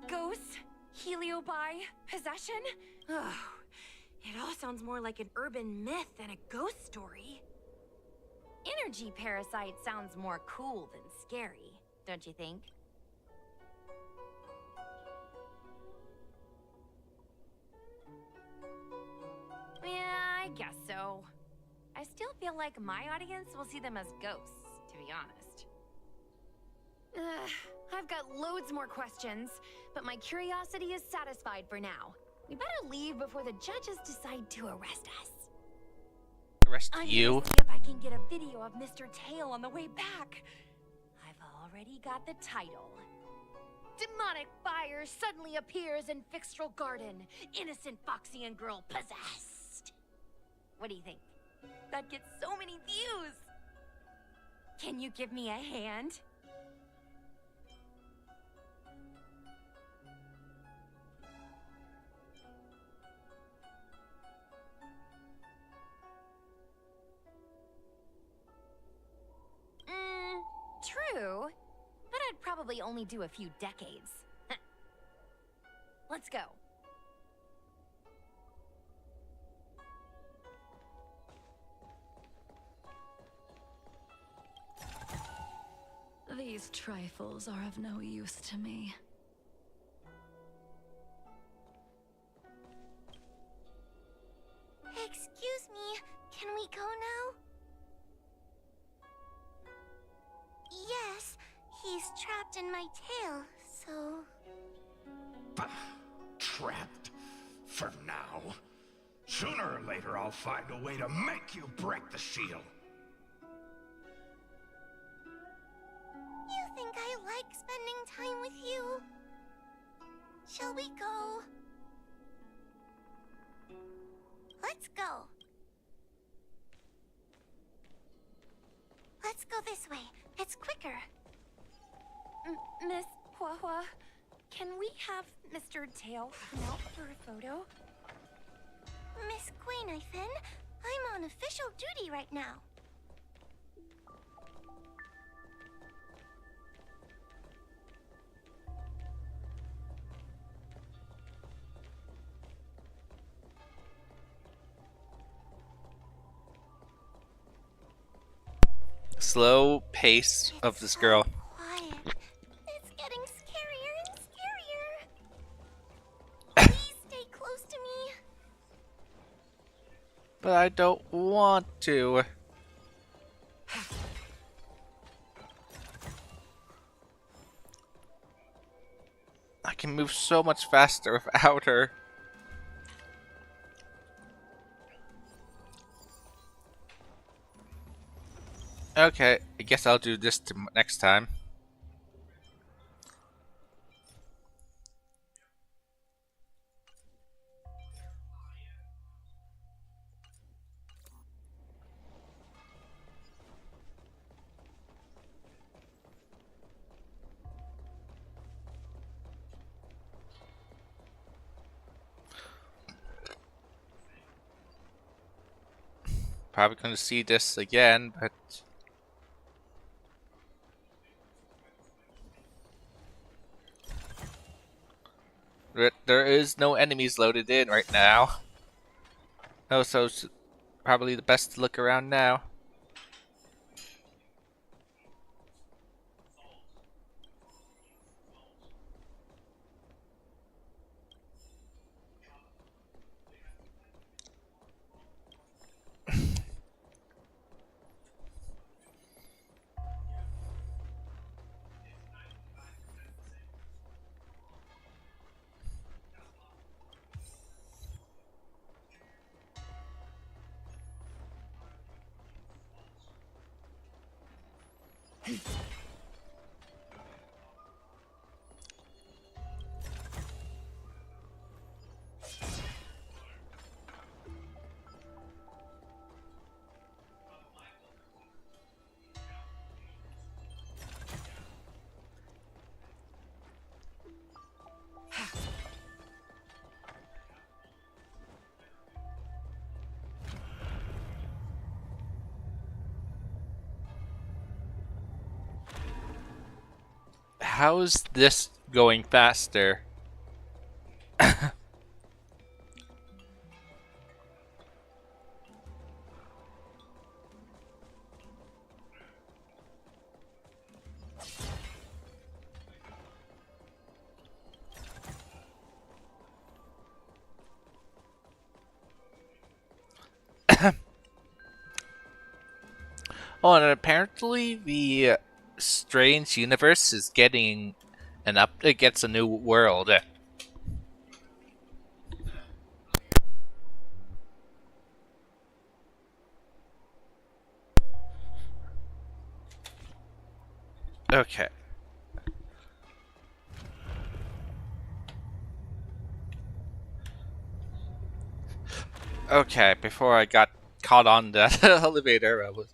Ghosts? Heliobi? Possession? Oh, it all sounds more like an urban myth than a ghost story. Energy parasite sounds more cool than scary, don't you think? Yeah, I guess so. I still feel like my audience will see them as ghosts, to be honest. I've got loads more questions, but my curiosity is satisfied for now. We better leave before the judges decide to arrest us.
Arrest
I'm
you?
gonna see if I can get a video of Mr. Tail on the way back. I've already got the title. Demonic fire suddenly appears in Fixstroll Garden. Innocent Foxian girl possessed. What do you think? That gets so many views. Can you give me a hand? probably only do a few decades. Let's go.
These trifles are of no use to me.
Excuse me, can we go now? Yes, he's trapped in my tail, so...
Trapped? For now. Sooner or later I'll find a way to make you break the seal.
You think I like spending time with you? Shall we go? Let's go. Let's go this way. It's quicker.
Miss Hua, can we have Mr. Tail come out for a photo?
Miss Guinevere, I'm on official duty right now.
Slow pace of this girl.
Quiet. It's getting scarier and scarier. Please stay close to me.
But I don't want to. I can move so much faster without her. Okay, I guess I'll do this next time. Probably gonna see this again, but there is no enemies loaded in right now. Oh, so it's probably the best to look around now. How is this going faster? Oh, and apparently the strange universe is getting it gets a new world. Okay. Okay, before I got caught on that elevator, I was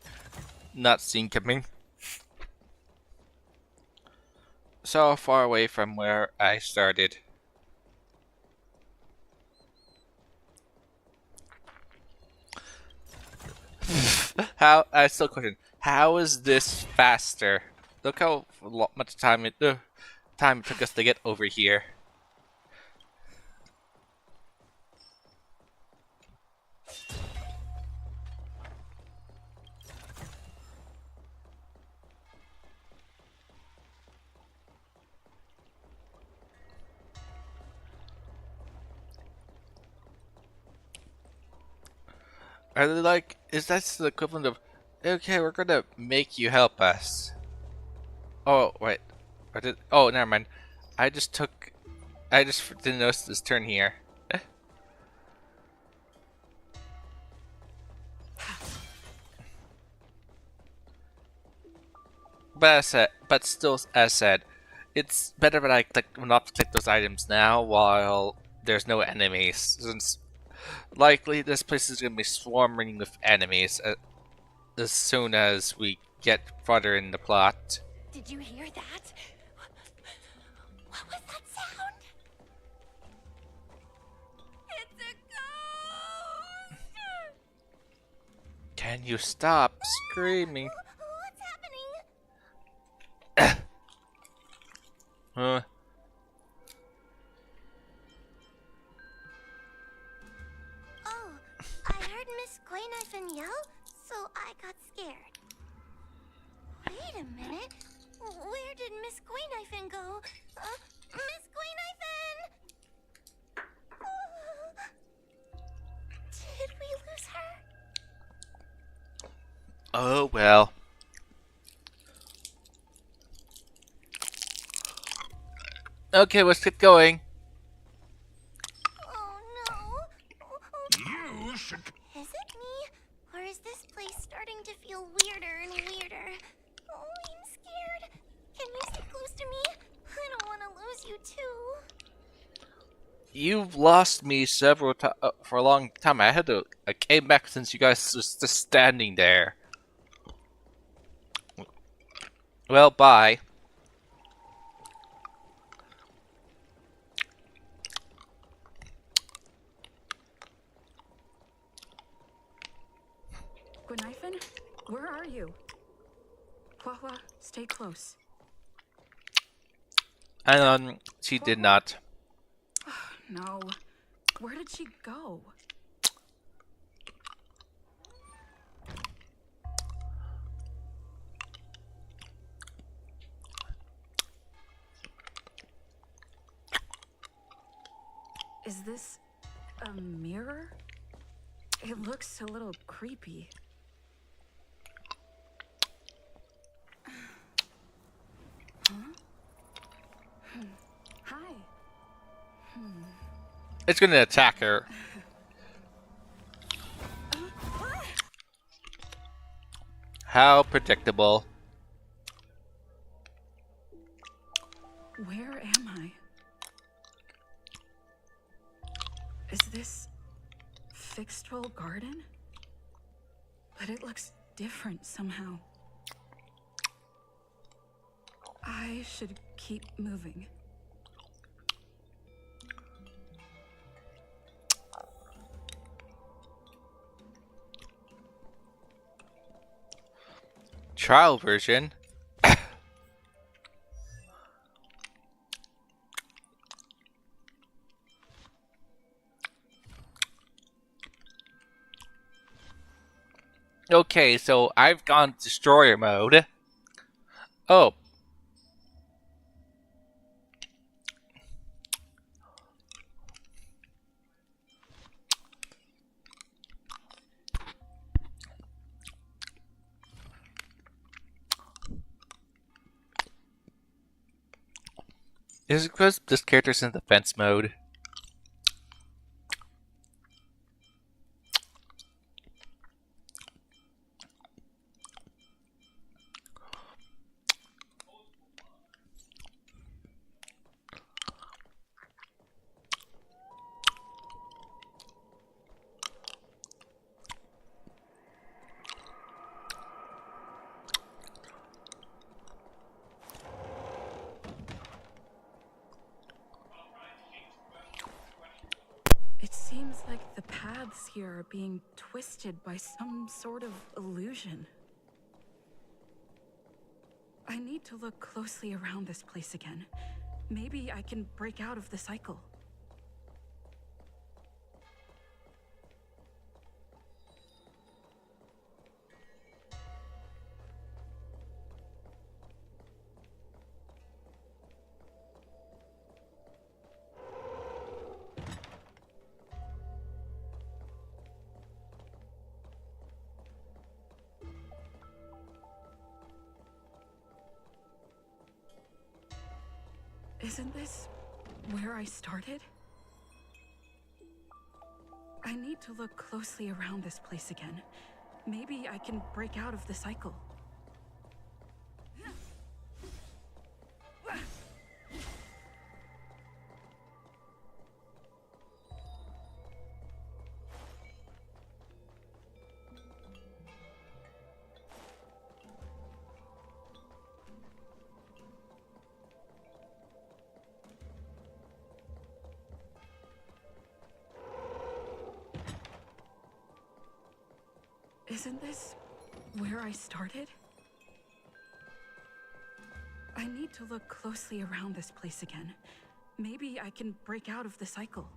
not seeing coming. So far away from where I started. I still question, how is this faster? Look how much time time it took us to get over here. Are they like, is that the equivalent of, okay, we're gonna make you help us? Oh, wait. Oh, never mind. I just didn't notice this turn here. But still, as said, it's better that I click not to click those items now while there's no enemies, since likely this place is gonna be swarming with enemies as soon as we get further in the plot.
Did you hear that? What was that sound? It's a ghost!
Can you stop screaming?
What's happening?
Huh?
Oh, I heard Miss Quaynifin yell, so I got scared. Wait a minute. Where did Miss Quaynifin go? Miss Quaynifin! Did we lose her?
Oh well. Okay, let's get going.
Oh no.
You should.
Is it me? Or is this place starting to feel weirder and weirder? Oh, I'm scared. Can you stay close to me? I don't want to lose you too.
You've lost me several times for a long time. I came back since you guys was just standing there. Well, bye.
Gwenifin, where are you? Huahua, stay close.
And she did not.
No. Where did she go? Is this a mirror? It looks a little creepy. Huh? Hi.
It's gonna attack her. How predictable.
Where am I? Is this Fixtrol Garden? But it looks different somehow. I should keep moving.
Trial version. Okay, so I've gone destroyer mode. Oh. Is it because this character's in defense mode?
It seems like the paths here are being twisted by some sort of illusion. I need to look closely around this place again. Maybe I can break out of the cycle. Isn't this where I started? I need to look closely around this place again. Maybe I can break out of the cycle. Isn't this where I started? I need to look closely around this place again. Maybe I can break out of the cycle.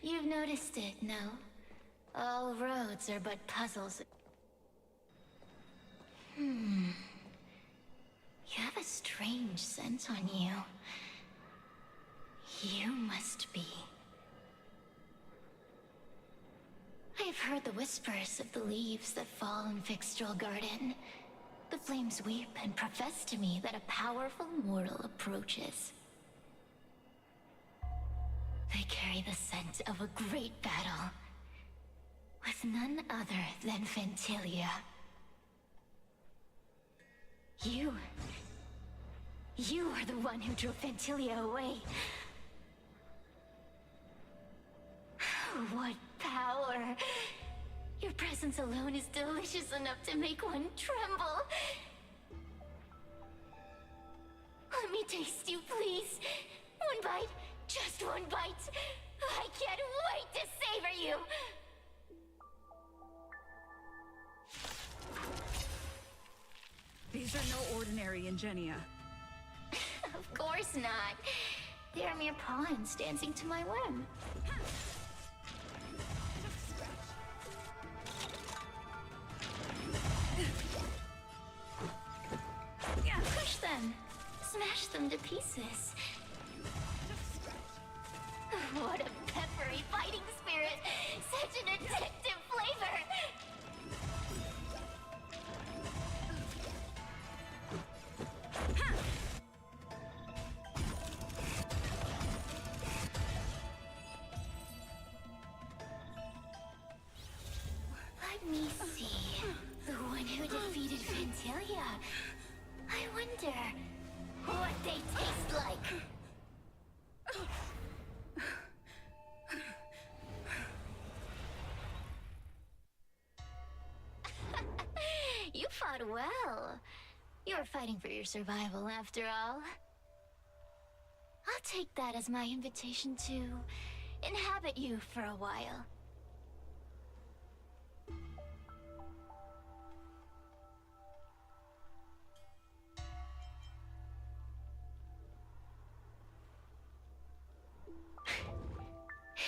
You've noticed it, no? All roads are but puzzles. You have a strange scent on you. You must be. I've heard the whispers of the leaves that fall in Fixtral Garden. The flames weep and profess to me that a powerful mortal approaches. They carry the scent of a great battle, with none other than Ventilia. You are the one who drove Ventilia away. What power! Your presence alone is delicious enough to make one tremble. Let me taste you, please. One bite. Just one bite! I can't wait to savor you!
These are no ordinary Ingenia.
Of course not. They are mere pawns dancing to my whim. Push them! Smash them to pieces. What a peppery fighting spirit! Such an addictive flavor! Let me see. The one who defeated Ventilia. I wonder what they taste like. You fought well. You were fighting for your survival, after all. I'll take that as my invitation to inhabit you for a while.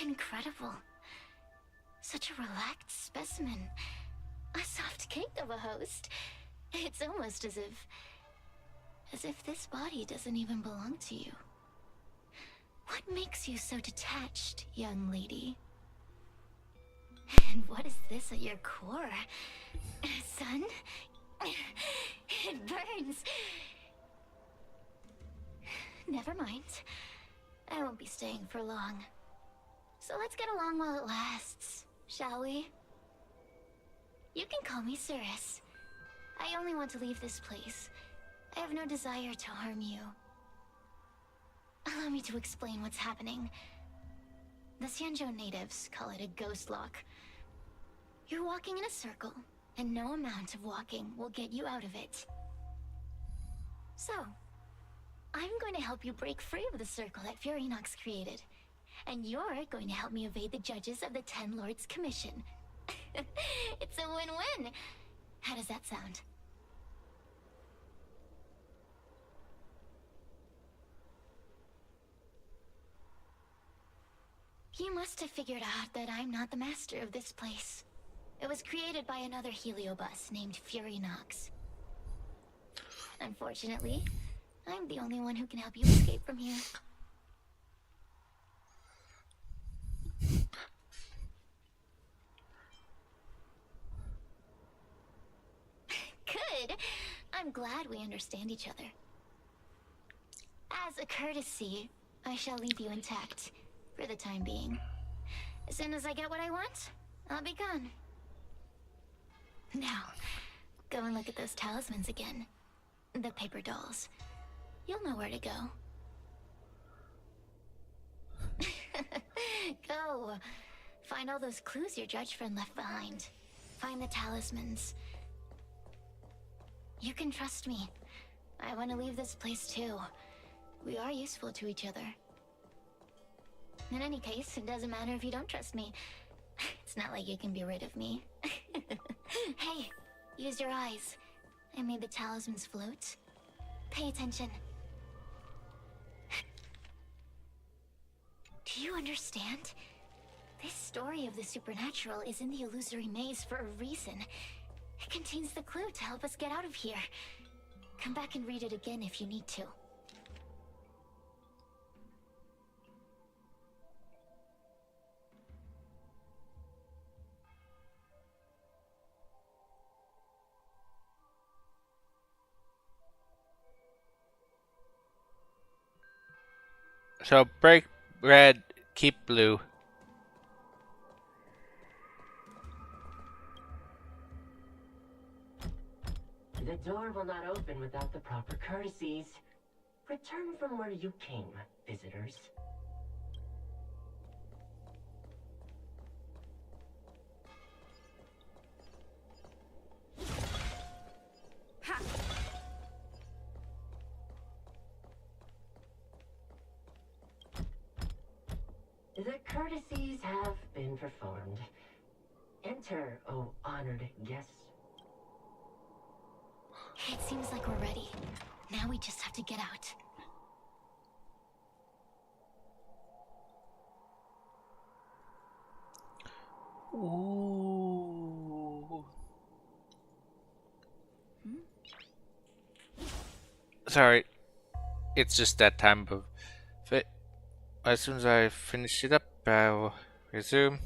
Incredible. Such a relaxed specimen. A soft cake of a host. It's almost as if this body doesn't even belong to you. What makes you so detached, young lady? And what is this at your core? Sun? It burns. Never mind. I won't be staying for long. So let's get along while it lasts, shall we? You can call me Cirrus. I only want to leave this place. I have no desire to harm you. Allow me to explain what's happening. The Xianzhou natives call it a ghost lock. You're walking in a circle, and no amount of walking will get you out of it. So, I'm going to help you break free of the circle that Furinox created. And you're going to help me evade the judges of the Ten Lords Commission. It's a win-win. How does that sound? You must have figured out that I'm not the master of this place. It was created by another Heliobus named Furinox. Unfortunately, I'm the only one who can help you escape from here. Good. I'm glad we understand each other. As a courtesy, I shall leave you intact, for the time being. As soon as I get what I want, I'll be gone. Now, go and look at those talismans again. The paper dolls. You'll know where to go. Go. Find all those clues your judge friend left behind. Find the talismans. You can trust me. I want to leave this place too. We are useful to each other. In any case, it doesn't matter if you don't trust me. It's not like you can be rid of me. Hey, use your eyes. I made the talismans float. Pay attention. Do you understand? This story of the supernatural is in the illusory maze for a reason. It contains the clue to help us get out of here. Come back and read it again if you need to.
So break red, keep blue.
The door will not open without the proper courtesies. Return from where you came, visitors.
Ha!
The courtesies have been performed. Enter, O honored guests.
It seems like we're ready. Now we just have to get out.
Ooh. Sorry, it's just that time of it. As soon as I finish it up, I'll resume.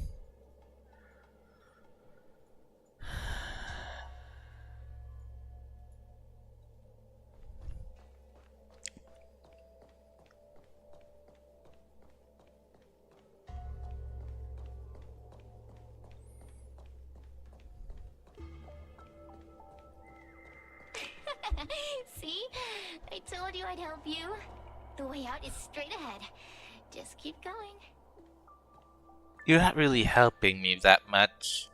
See? I told you I'd help you. The way out is straight ahead. Just keep going.
You're not really helping me that much.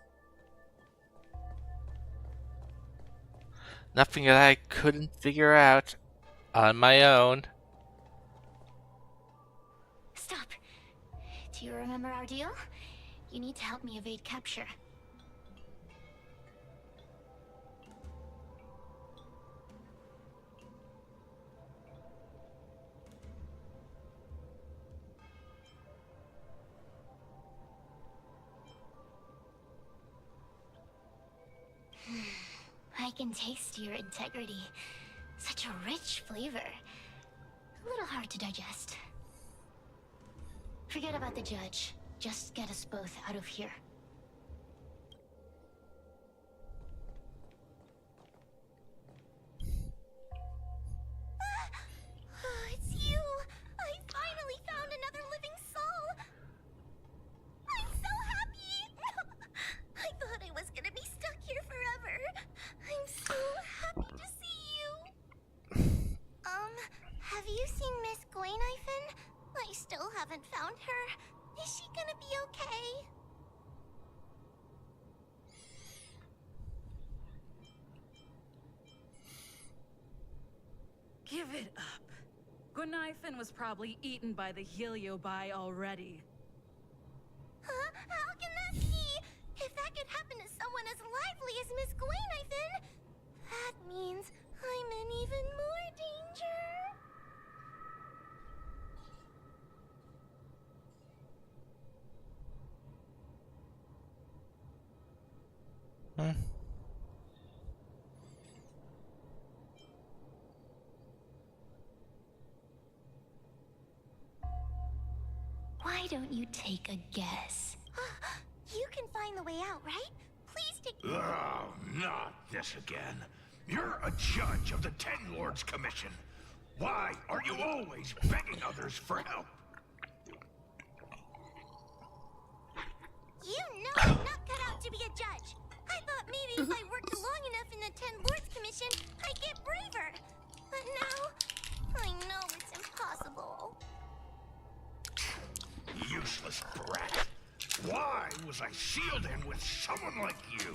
Nothing that I couldn't figure out on my own.
Stop. Do you remember our deal? You need to help me evade capture. I can taste your integrity. Such a rich flavor. A little hard to digest. Forget about the judge. Just get us both out of here.
It's you! I finally found another living soul! I'm so happy! I thought I was gonna be stuck here forever. I'm so happy to see you. Have you seen Miss Gwaynifin? I still haven't found her. Is she gonna be okay?
Give it up. Gunaifen was probably eaten by the Heliobi already.
Huh? How can that be? If that could happen to someone as lively as Miss Gwainithan, that means I'm in even more danger.
Why don't you take a guess?
You can find the way out, right? Please take.
Oh, not this again. You're a judge of the Ten Lords Commission. Why are you always begging others for help?
You know I'm not cut out to be a judge. I thought maybe if I worked long enough in the Ten Lords Commission, I'd get braver. But now, I know it's impossible.
Useless brat. Why was I sealed in with someone like you?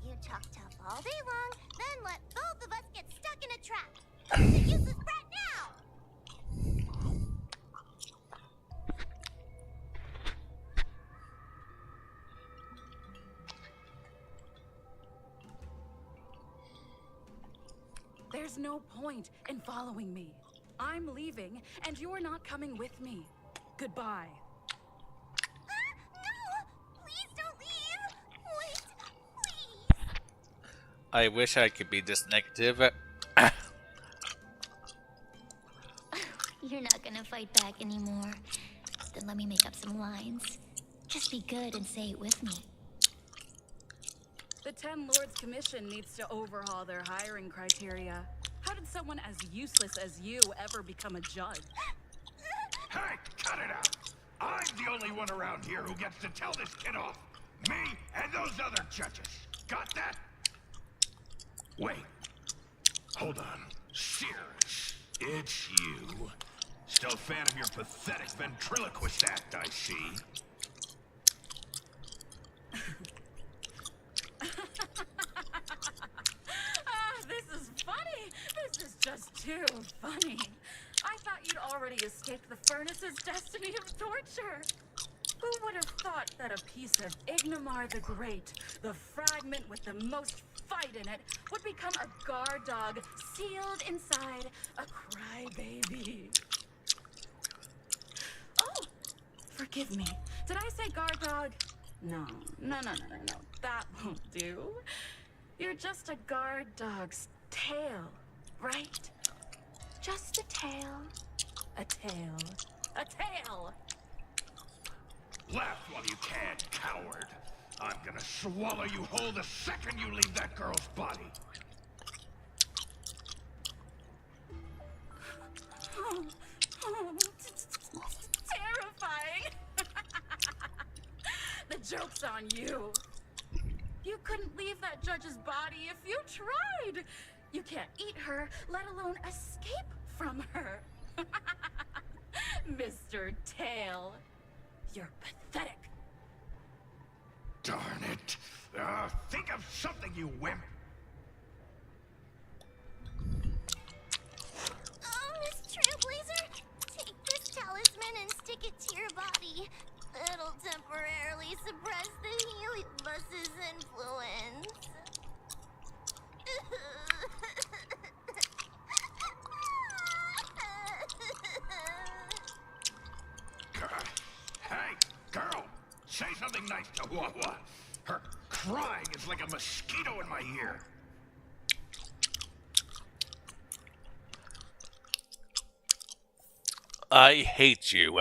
You talk tough all day long, then let both of us get stuck in a trap. Who's the useless brat now?
There's no point in following me. I'm leaving, and you're not coming with me. Goodbye.
No! Please don't leave! Wait, please!
I wish I could be this negative.
You're not gonna fight back anymore. Then let me make up some lines. Just be good and say it with me.
The Ten Lords Commission needs to overhaul their hiring criteria. How did someone as useless as you ever become a judge?
Hey, cut it out! I'm the only one around here who gets to tell this kid off. Me and those other judges. Got that? Wait. Hold on. Sears, it's you. Still a fan of your pathetic ventriloquist act, I see.
This is funny. This is just too funny. I thought you'd already escaped the furnace's destiny of torture. Who would have thought that a piece of Ignamar the Great, the fragment with the most fight in it, would become a guard dog sealed inside a crybaby? Oh, forgive me. Did I say guard dog? No. That won't do. You're just a guard dog's tail, right? Just a tail. A tail. A tail!
Laugh while you can, coward. I'm gonna swallow you whole the second you leave that girl's body.
Terrifying! The joke's on you. You couldn't leave that judge's body if you tried. You can't eat her, let alone escape from her. Mr. Tail, you're pathetic.
Darn it. Think of something, you wimp.
Oh, Miss Trailblazer, take this talisman and stick it to your body. It'll temporarily suppress the Heliobus's influence.
Hey, girl, say something nice to Wawa. Her crying is like a mosquito in my ear.
I hate you.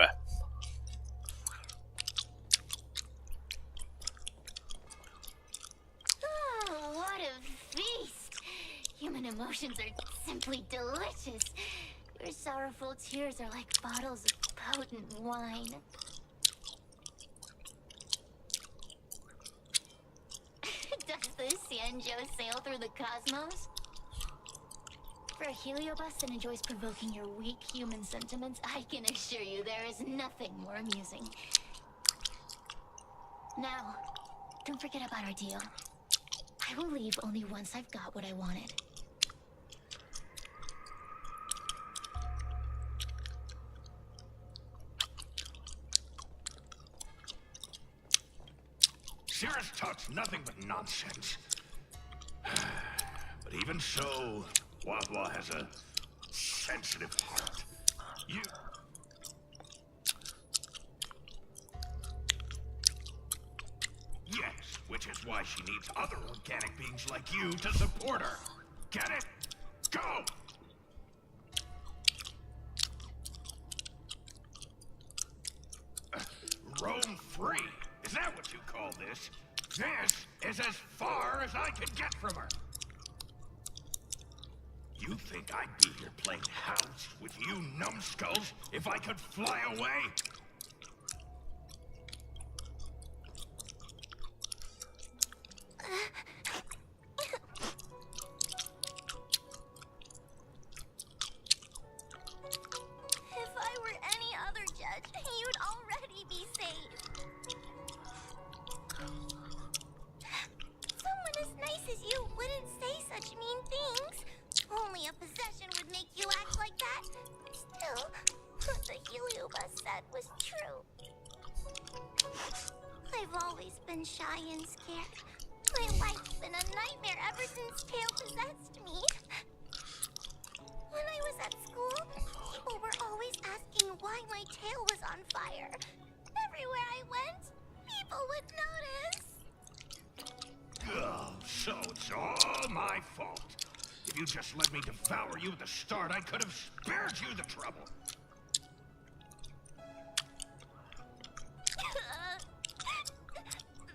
Oh, what a feast! Human emotions are simply delicious. Your sorrowful tears are like bottles of potent wine. Does the Xianzhou sail through the cosmos? For a heliobus that enjoys provoking your weak human sentiments, I can assure you there is nothing more amusing. Now, don't forget about our deal. I will leave only once I've got what I wanted.
Cirrus talks nothing but nonsense. But even so, Wah has a sensitive heart. Yes, which is why she needs other organic beings like you to support her. Get it? Go! Roam free? Is that what you call this? This is as far as I can get from her. You think I'd be here playing house with you numbskulls if I could fly away?
If I were any other judge, you'd already be saved. Someone as nice as you wouldn't say such mean things. Only a possession would make you act like that. Still, what the heliobus said was true. I've always been shy and scared. My life's been a nightmare ever since Tail possessed me. When I was at school, people were always asking why my tail was on fire. Everywhere I went, people would notice.
Oh, so it's all my fault. If you just let me devour you at the start, I could have spared you the trouble.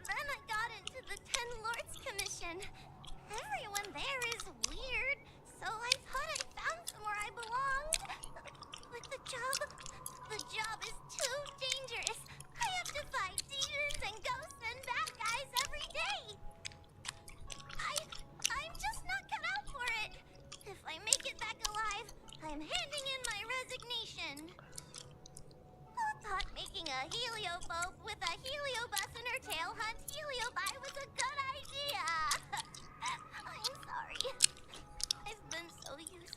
Then I got into the Ten Lords Commission. Everyone there is weird, so I thought I found somewhere I belonged. But the job is too dangerous. I have to fight demons and ghosts and bad guys every day. I'm just not cut out for it. If I make it back alive, I'm handing in my resignation. Who thought making a helioboat with a heliobus in her tail hunt heliobi was a good idea? I'm sorry. I've been so useless.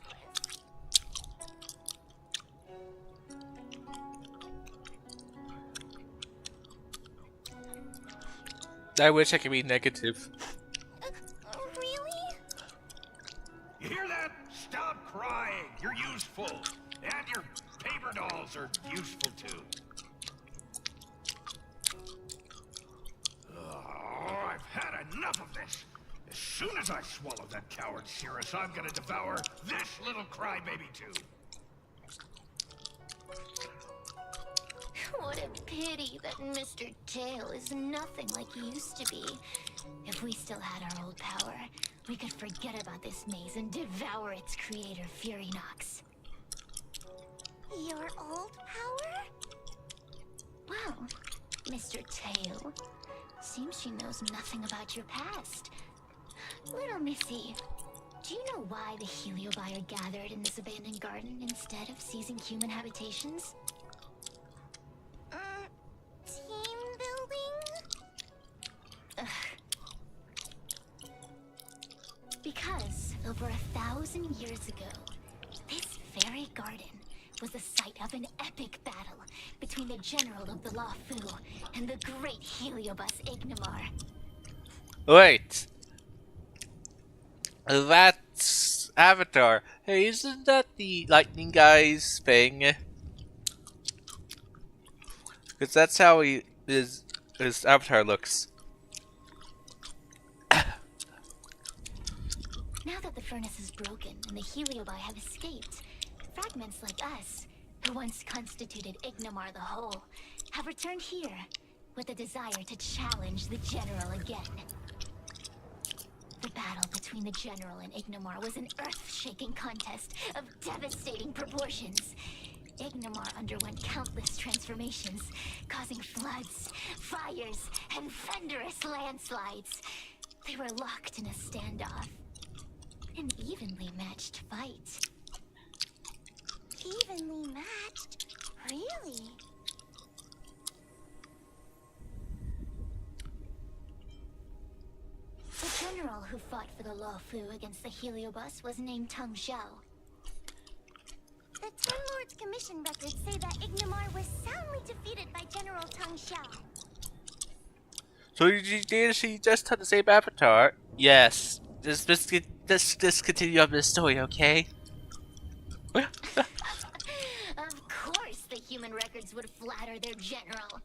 I wish I could be negative.
Really?
You hear that? Stop crying. You're useful. And your paper dolls are useful too. Oh, I've had enough of this. As soon as I swallow that coward Cirrus, I'm gonna devour this little crybaby too.
What a pity that Mr. Tail is nothing like he used to be. If we still had our old power, we could forget about this maze and devour its creator, Furynox.
Your old power?
Well, Mr. Tail, seems she knows nothing about your past. Little Missy, do you know why the heliobi are gathered in this abandoned garden instead of seizing human habitations?
Team building?
Because over 1,000 years ago, this very garden was the site of an epic battle between the general of the Lawfu and the great heliobus Ignamar.
Wait. That's Avatar. Hey, isn't that the lightning guy's thing? Because that's how his avatar looks.
Now that the furnace is broken and the heliobi have escaped, fragments like us, who once constituted Ignamar the Whole, have returned here with a desire to challenge the General again. The battle between the General and Ignamar was an earth-shaking contest of devastating proportions. Ignamar underwent countless transformations, causing floods, fires, and thunderous landslides. They were locked in a standoff.
An evenly matched fight. Evenly matched? Really? The general who fought for the Law Fu against the Heliobus was named Tang Xiao. The Ten Lords Commission records say that Ignomar was soundly defeated by General Tang Xiao.
So did she just have the same avatar? Yes. Just continue on this story, okay?
Of course the human records would flatter their general.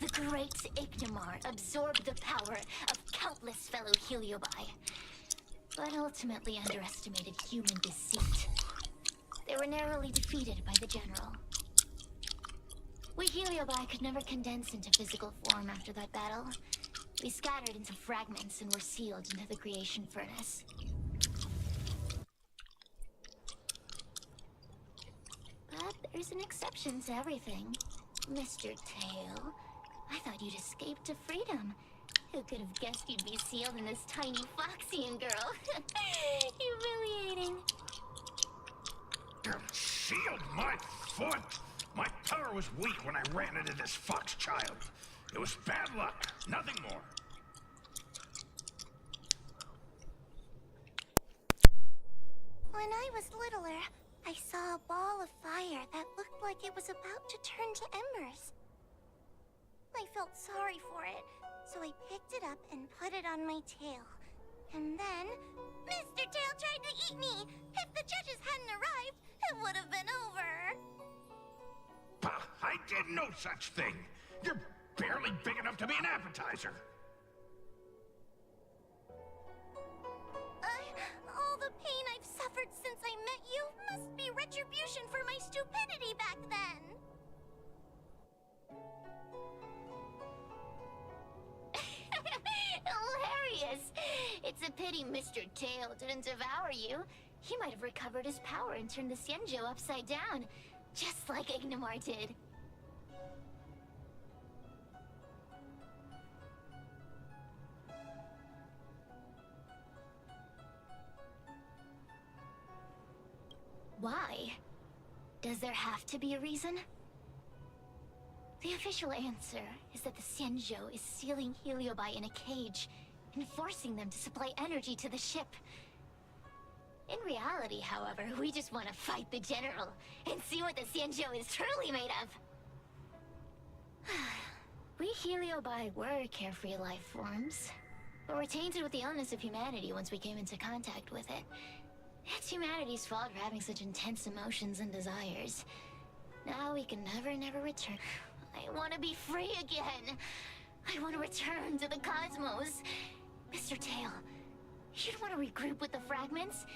The great Ignomar absorbed the power of countless fellow Heliobi, but ultimately underestimated human deceit. They were narrowly defeated by the general. We Heliobi could never condense into physical form after that battle. We scattered into fragments and were sealed into the creation furnace. But there's an exception to everything. Mr. Tail, I thought you'd escaped to freedom. Who could have guessed you'd be sealed in this tiny Foxian girl? Humiliating.
You sealed my foot? My power was weak when I ran into this fox child. It was bad luck, nothing more.
When I was littler, I saw a ball of fire that looked like it was about to turn to embers. I felt sorry for it, so I picked it up and put it on my tail. And then, Mr. Tail tried to eat me! If the judges hadn't arrived, it would have been over.
Bah, I did no such thing. You're barely big enough to be an appetizer.
All the pain I've suffered since I met you must be retribution for my stupidity back then. Hilarious! It's a pity Mr. Tail didn't devour you. He might have recovered his power and turned the Xianzhou upside down, just like Ignomar did. Why? Does there have to be a reason? The official answer is that the Xianzhou is sealing Heliobi in a cage and forcing them to supply energy to the ship. In reality, however, we just want to fight the general and see what the Xianzhou is truly made of. We Heliobi were carefree life forms, but were tainted with the illness of humanity once we came into contact with it. It's humanity's fault for having such intense emotions and desires. Now we can never return. I want to be free again. I want to return to the cosmos. Mr. Tail, you don't want to regroup with the fragments?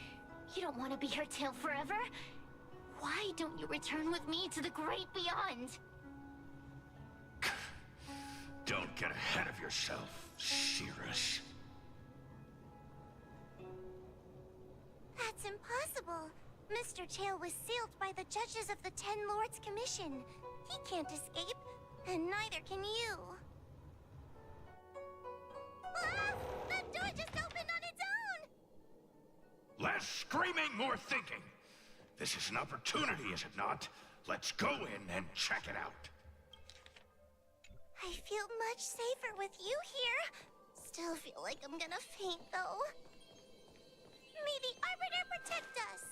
You don't want to be her tail forever? Why don't you return with me to the great beyond?
Don't get ahead of yourself, Cirrus.
That's impossible. Mr. Tail was sealed by the judges of the Ten Lords Commission. He can't escape, and neither can you. Ah! That door just opened on its own!
Less screaming, more thinking. This is an opportunity, is it not? Let's go in and check it out.
I feel much safer with you here. Still feel like I'm gonna faint, though. May the Arbiter protect us!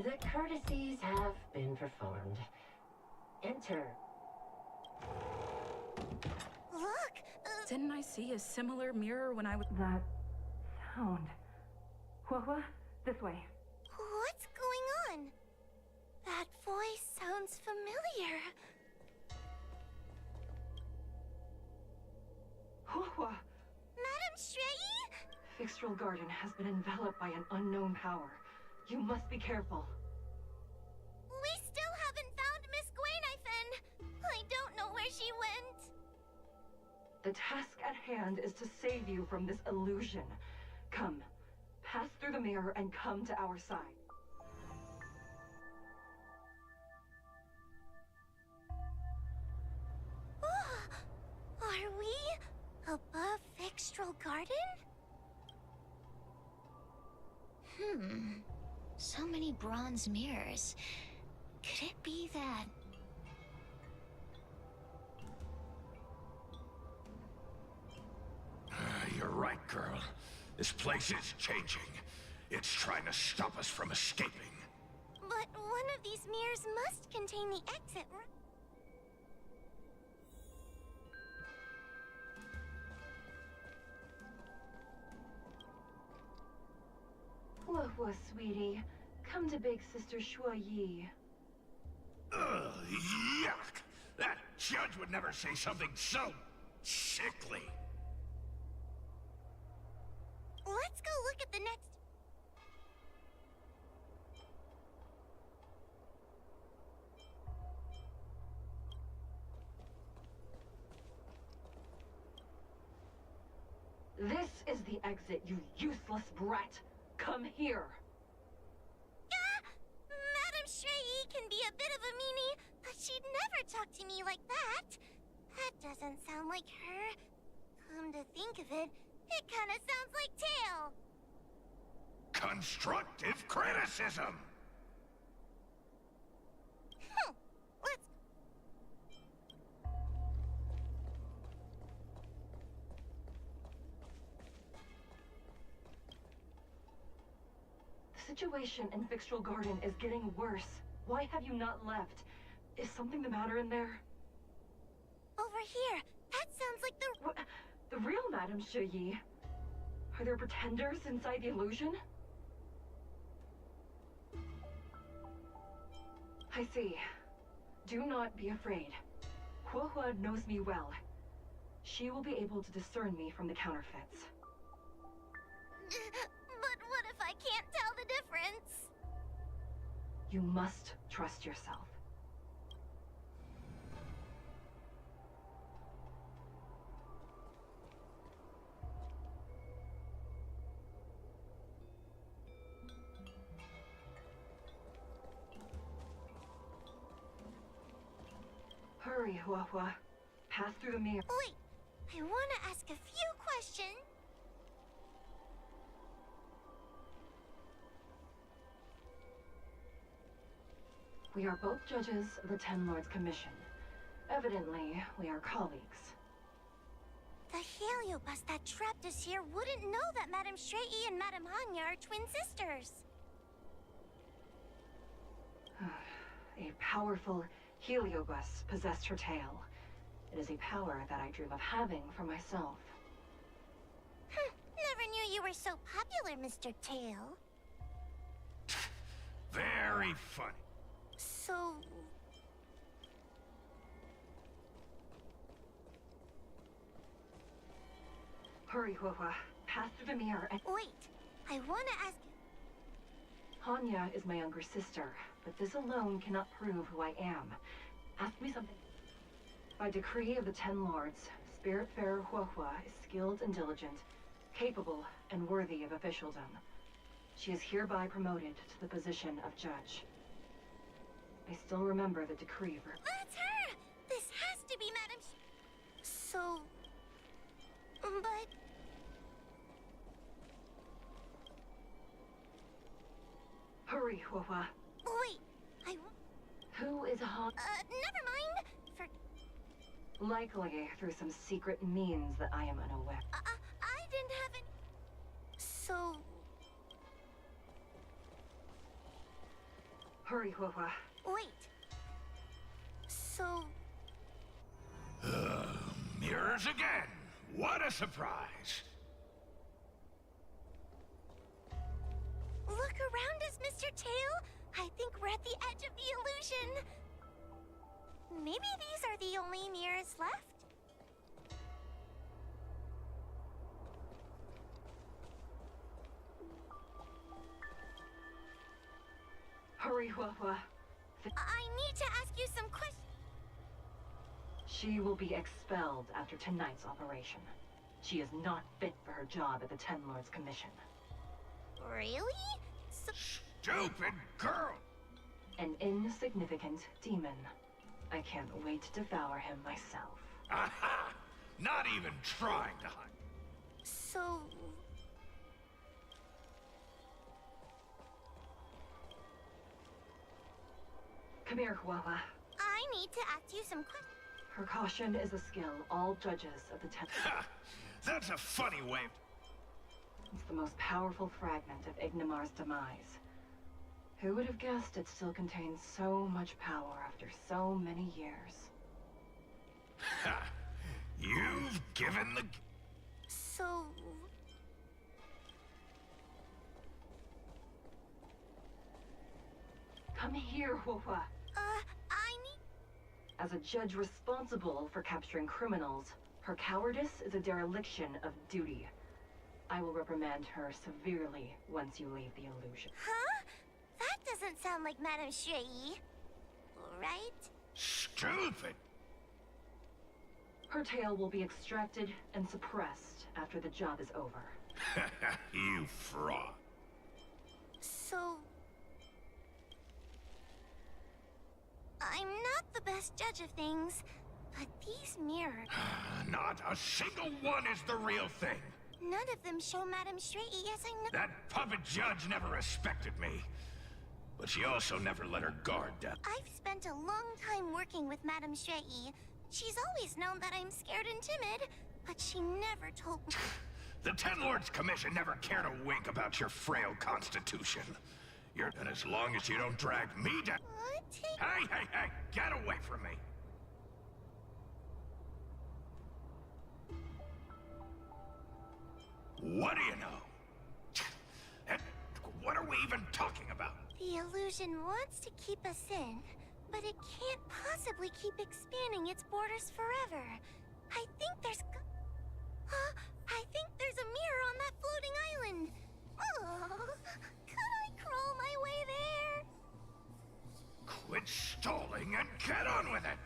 The courtesies have been performed. Enter.
Look!
Didn't I see a similar mirror when I was... That sound. What? This way.
What's going on? That voice sounds familiar.
What?
Madam Shrey?
Fixtral Garden has been enveloped by an unknown power. You must be careful.
We still haven't found Miss Gwainifin. I don't know where she went.
The task at hand is to save you from this illusion. Come, pass through the mirror and come to our side.
Are we above Fixtral Garden?
So many bronze mirrors. Could it be that...
You're right, girl. This place is changing. It's trying to stop us from escaping.
But one of these mirrors must contain the exit, right?
Whoa, sweetie. Come to Big Sister Shuo Yi.
Ugh, yuck! That judge would never say something so sickly.
Let's go look at the next...
This is the exit, you useless brat. Come here.
Madam Shrey can be a bit of a meanie, but she'd never talk to me like that. That doesn't sound like her. Come to think of it, it kind of sounds like Tail.
Constructive criticism!
Let's...
The situation in Fixtral Garden is getting worse. Why have you not left? Is something the matter in there?
Over here. That sounds like the...
What? The real Madame Shuyi? Are there pretenders inside the illusion? I see. Do not be afraid. Huohua knows me well. She will be able to discern me from the counterfeits.
But what if I can't tell the difference?
You must trust yourself. Hurry, Huohua. Pass through the mirror.
Wait, I want to ask a few questions.
We are both judges of the Ten Lords Commission. Evidently, we are colleagues.
The heliobus that trapped us here wouldn't know that Madame Shrey and Madame Hanya are twin sisters.
A powerful heliobus possessed her tail. It is a power that I dream of having for myself.
Never knew you were so popular, Mr. Tail.
Very funny.
So...
Hurry, Huohua. Pass through the mirror and...
Wait, I want to ask...
Hanya is my younger sister, but this alone cannot prove who I am. Ask me something. By decree of the Ten Lords, Spiritfarer Huohua is skilled and diligent, capable and worthy of officialdom. She is hereby promoted to the position of judge. I still remember the decree of her...
That's her! This has to be Madame So... But...
Hurry, Huohua.
Wait,
Who is Han...
never mind.
Likely through some secret means that I am unaware.
I didn't have any... So...
Hurry, Huahua.
Wait. So,
Mirrors again. What a surprise.
look around us, Mr. Tail. I think we're at the edge of the illusion. Maybe these are the only mirrors left?
Hurry, Huahua.
I need to ask you some questions.
She will be expelled after tonight's operation. She is not fit for her job at the Ten Lords Commission.
Really?
Stupid girl.
An insignificant demon. I can't wait to devour him myself.
Aha! Not even trying to hide.
So,
Come here, Huahua.
I need to ask you some questions.
Her caution is a skill all judges of the Ten...
Ha! That's a funny way.
It's the most powerful fragment of Ignimar's demise. Who would have guessed it still contains so much power after so many years?
Ha! You've given the...
So,
Come here, Huahua.
I need...
As a judge responsible for capturing criminals, her cowardice is a dereliction of duty. I will reprimand her severely once you leave the illusion.
Huh? That doesn't sound like Madame Shui. Right?
Stupid.
Her tail will be extracted and suppressed after the job is over.
You fraud.
So... I'm not the best judge of things, but these mirrors...
Not a single one is the real thing.
None of them show Madame Shui as I know...
That puppet judge never respected me. But she also never let her guard down.
I've spent a long time working with Madame Shui. She's always known that I'm scared and timid, but she never told me...
The Ten Lords Commission never cared a wink about your frail constitution. And as long as you don't drag me down... Hey, hey, hey! Get away from me! What do you know? And what are we even talking about?
The illusion wants to keep us in, but it can't possibly keep expanding its borders forever. I think there's... I think there's a mirror on that floating island. Oh, could I crawl my way there?
Quit stalling and get on with it!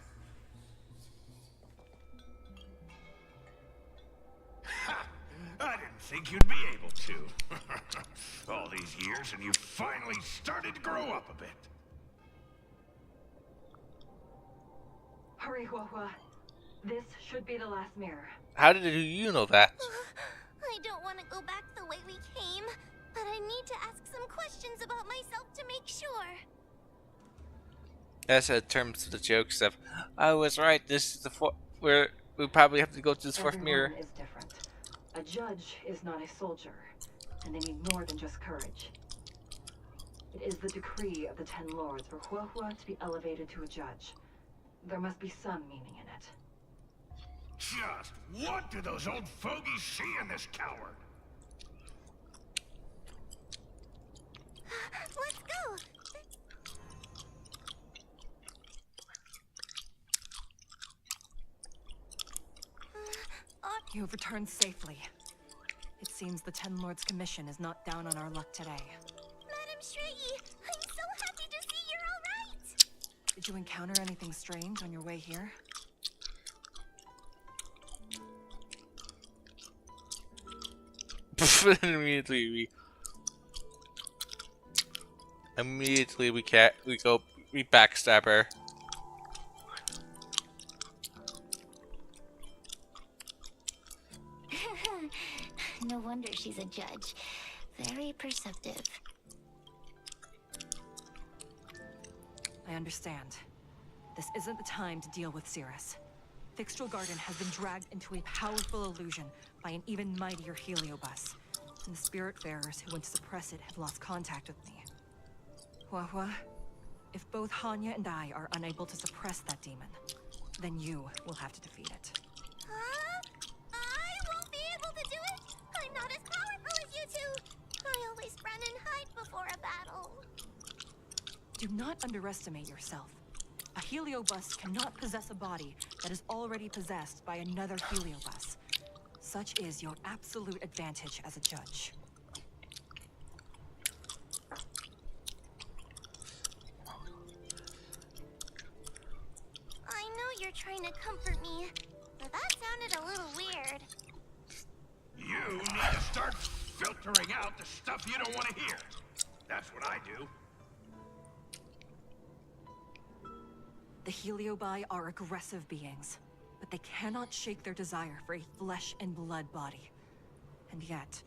Ha! I didn't think you'd be able to. All these years and you finally started to grow up a bit.
Hurry, Huahua. This should be the last mirror.
How did you know that?
I don't want to go back the way we came, but I need to ask some questions about myself to make sure.
That's in terms of the jokes of, I was right, this is the where we probably have to go to this fourth
Everyone
mirror.
is different. A judge is not a soldier, and they need more than just courage. It is the decree of the Ten Lords for Huahua to be elevated to a judge. There must be some meaning in it.
Just what do those old fogies see in this coward?
Let's go!
You have returned safely. It seems the Ten Lords Commission is not down on our luck today.
Madame Shui, I'm so happy to see you're all right!
Did you encounter anything strange on your way here?
Immediately we backstab her.
No wonder she's a judge. Very perceptive.
I understand. This isn't the time to deal with Cirrus. Fixtral Garden has been dragged into a powerful illusion by an even mightier heliobus, and the Spiritfarers who went to suppress it have lost contact with me. Huahua, If both Hanya and I are unable to suppress that demon, then you will have to defeat it.
Huh? I won't be able to do it! I'm not as powerful as you two! I always run and hide before a battle.
Do not underestimate yourself. A heliobus cannot possess a body that is already possessed by another heliobus. Such is your absolute advantage as a judge.
I know you're trying to comfort me, but that sounded a little weird.
You need to start filtering out the stuff you don't want to hear. That's what I do.
The Heliobi are aggressive beings, but they cannot shake their desire for a flesh and blood body. And yet,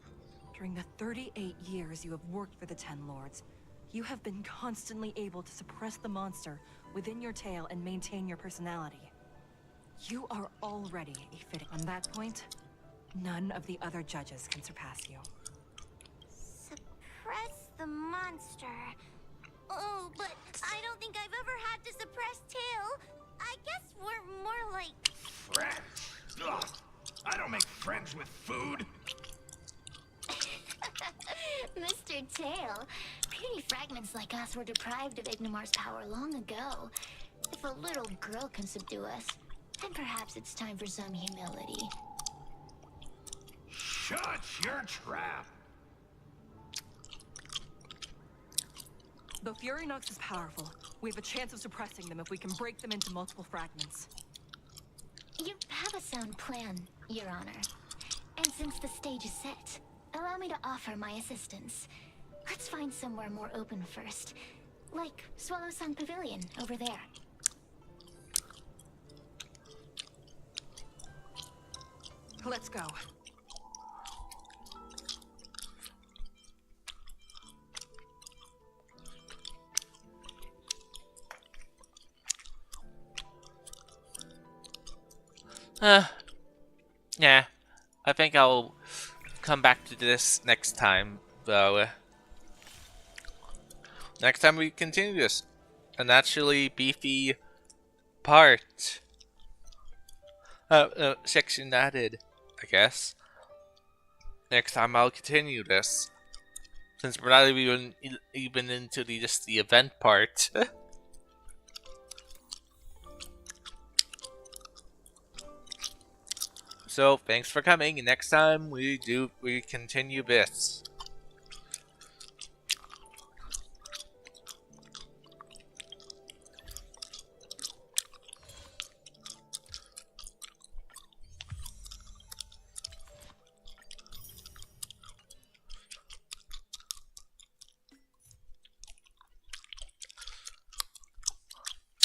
during the 38 years you have worked for the Ten Lords, you have been constantly able to suppress the monster within your tail and maintain your personality. You are already a fitting. On that point, none of the other judges can surpass you.
Suppress the monster. Oh, but I don't think I've ever had to suppress Tail. I guess we're more like...
Friends? Ugh. I don't make friends with food.
Mr. Tail, puny fragments like us were deprived of Ignimar's power long ago. If a little girl can subdue us, then perhaps it's time for some humility.
Shut your trap.
Though Fury Nox is powerful, we have a chance of suppressing them if we can break them into multiple fragments.
You have a sound plan, Your Honor. And since the stage is set, allow me to offer my assistance. Let's find somewhere more open first. Like Swallow Song Pavilion, over there.
Let's go.
Yeah. I think I'll come back to this next time, though. Next time we continue this. A naturally beefy part. Section added, I guess. Next time I'll continue this. Since we're not even into just the event part. So thanks for coming, and next time we continue this.